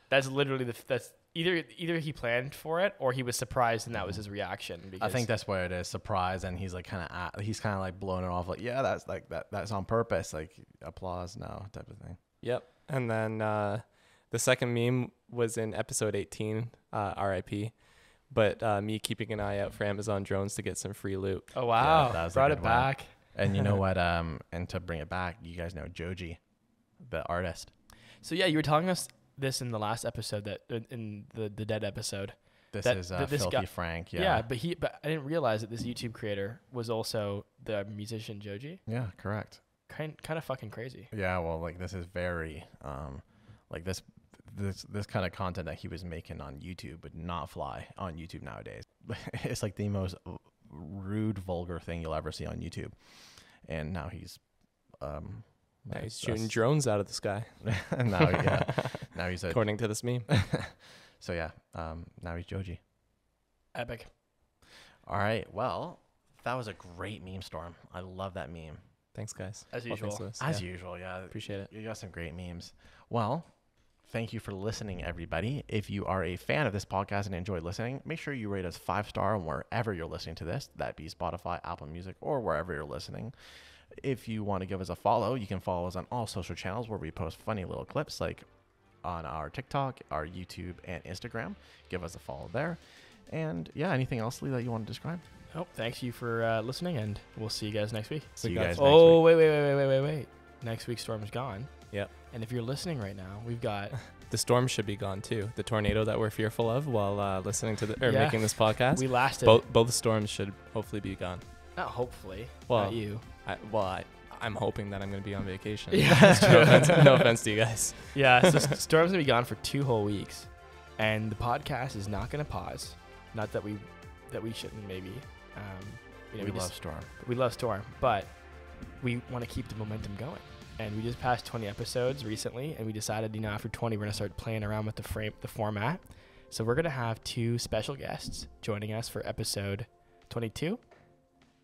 A: that's literally that's either he planned for it or he was surprised and that was his reaction.
B: I think that's what it is, surprise, and he's like kind of like blowing it off, like that's like that's on purpose, like applause now type of thing.
C: Yep. And then the second meme was in episode 18, RIP. But me keeping an eye out for Amazon drones to get some free loot.
A: Oh wow,
B: that was
A: brought it back.
B: And you know what? And to bring it back, you guys know Joji, the artist.
A: So yeah, you were telling us this in the last episode, that in the Dead episode.
B: This is Filthy Frank. Yeah.
A: Yeah, but I didn't realize that this YouTube creator was also the musician Joji.
B: Yeah, correct.
A: Kind of fucking crazy.
B: Yeah, well, like this is very like this kind of content that he was making on YouTube would not fly on YouTube nowadays. It's like the most rude, vulgar thing you'll ever see on YouTube. And now he's
C: he's shooting drones out of the sky.
B: Now he's
C: according to this meme.
B: So yeah, now he's Joji.
A: Epic.
B: All right, well, that was a great meme storm. I love that meme.
C: Thanks, guys.
A: As usual.
B: As usual, yeah.
C: Appreciate it.
B: You got some great memes. Well, thank you for listening, everybody. If you are a fan of this podcast and enjoy listening, make sure you rate us 5-star wherever you're listening to this. That be Spotify, Apple Music, or wherever you're listening. If you want to give us a follow, you can follow us on all social channels where we post funny little clips, like on our TikTok, our YouTube, and Instagram. Give us a follow there. And yeah, anything else, Lee, that you want to describe?
A: Oh, thanks you for listening, and we'll see you guys next week.
B: See you guys next
A: week.
B: Wait.
A: Wait. Next week's storm's gone.
C: Yep.
A: And if you're listening right now, we've got
C: the storm should be gone too. The tornado that we're fearful of while listening to
A: Yeah.
C: making this podcast.
A: We lasted.
C: Both storms should hopefully be gone.
A: Not hopefully.
C: Well,
A: not you.
C: I'm hoping that I'm going to be on vacation.
A: Yeah.
C: No offense to you guys.
A: Yeah. So storm's gonna be gone for 2 whole weeks, and the podcast is not gonna pause. Not that we shouldn't maybe.
B: We love storm.
A: We love storm, but we want to keep the momentum going. And we just passed 20 episodes recently, and we decided, after 20, we're gonna start playing around with the format. So we're gonna have 2 special guests joining us for episode 22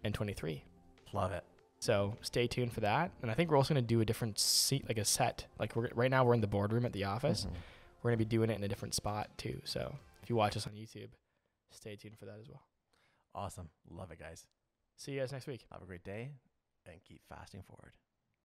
A: and 23.
B: Love it.
A: So stay tuned for that. And I think we're also gonna do a different seat, like a set. Like right now we're in the boardroom at the office.
B: Mm-hmm.
A: We're gonna be doing it in a different spot too. So if you watch us on YouTube, stay tuned for that as well.
B: Awesome. Love it, guys.
A: See you guys next week.
B: Have a great day and keep fasting forward.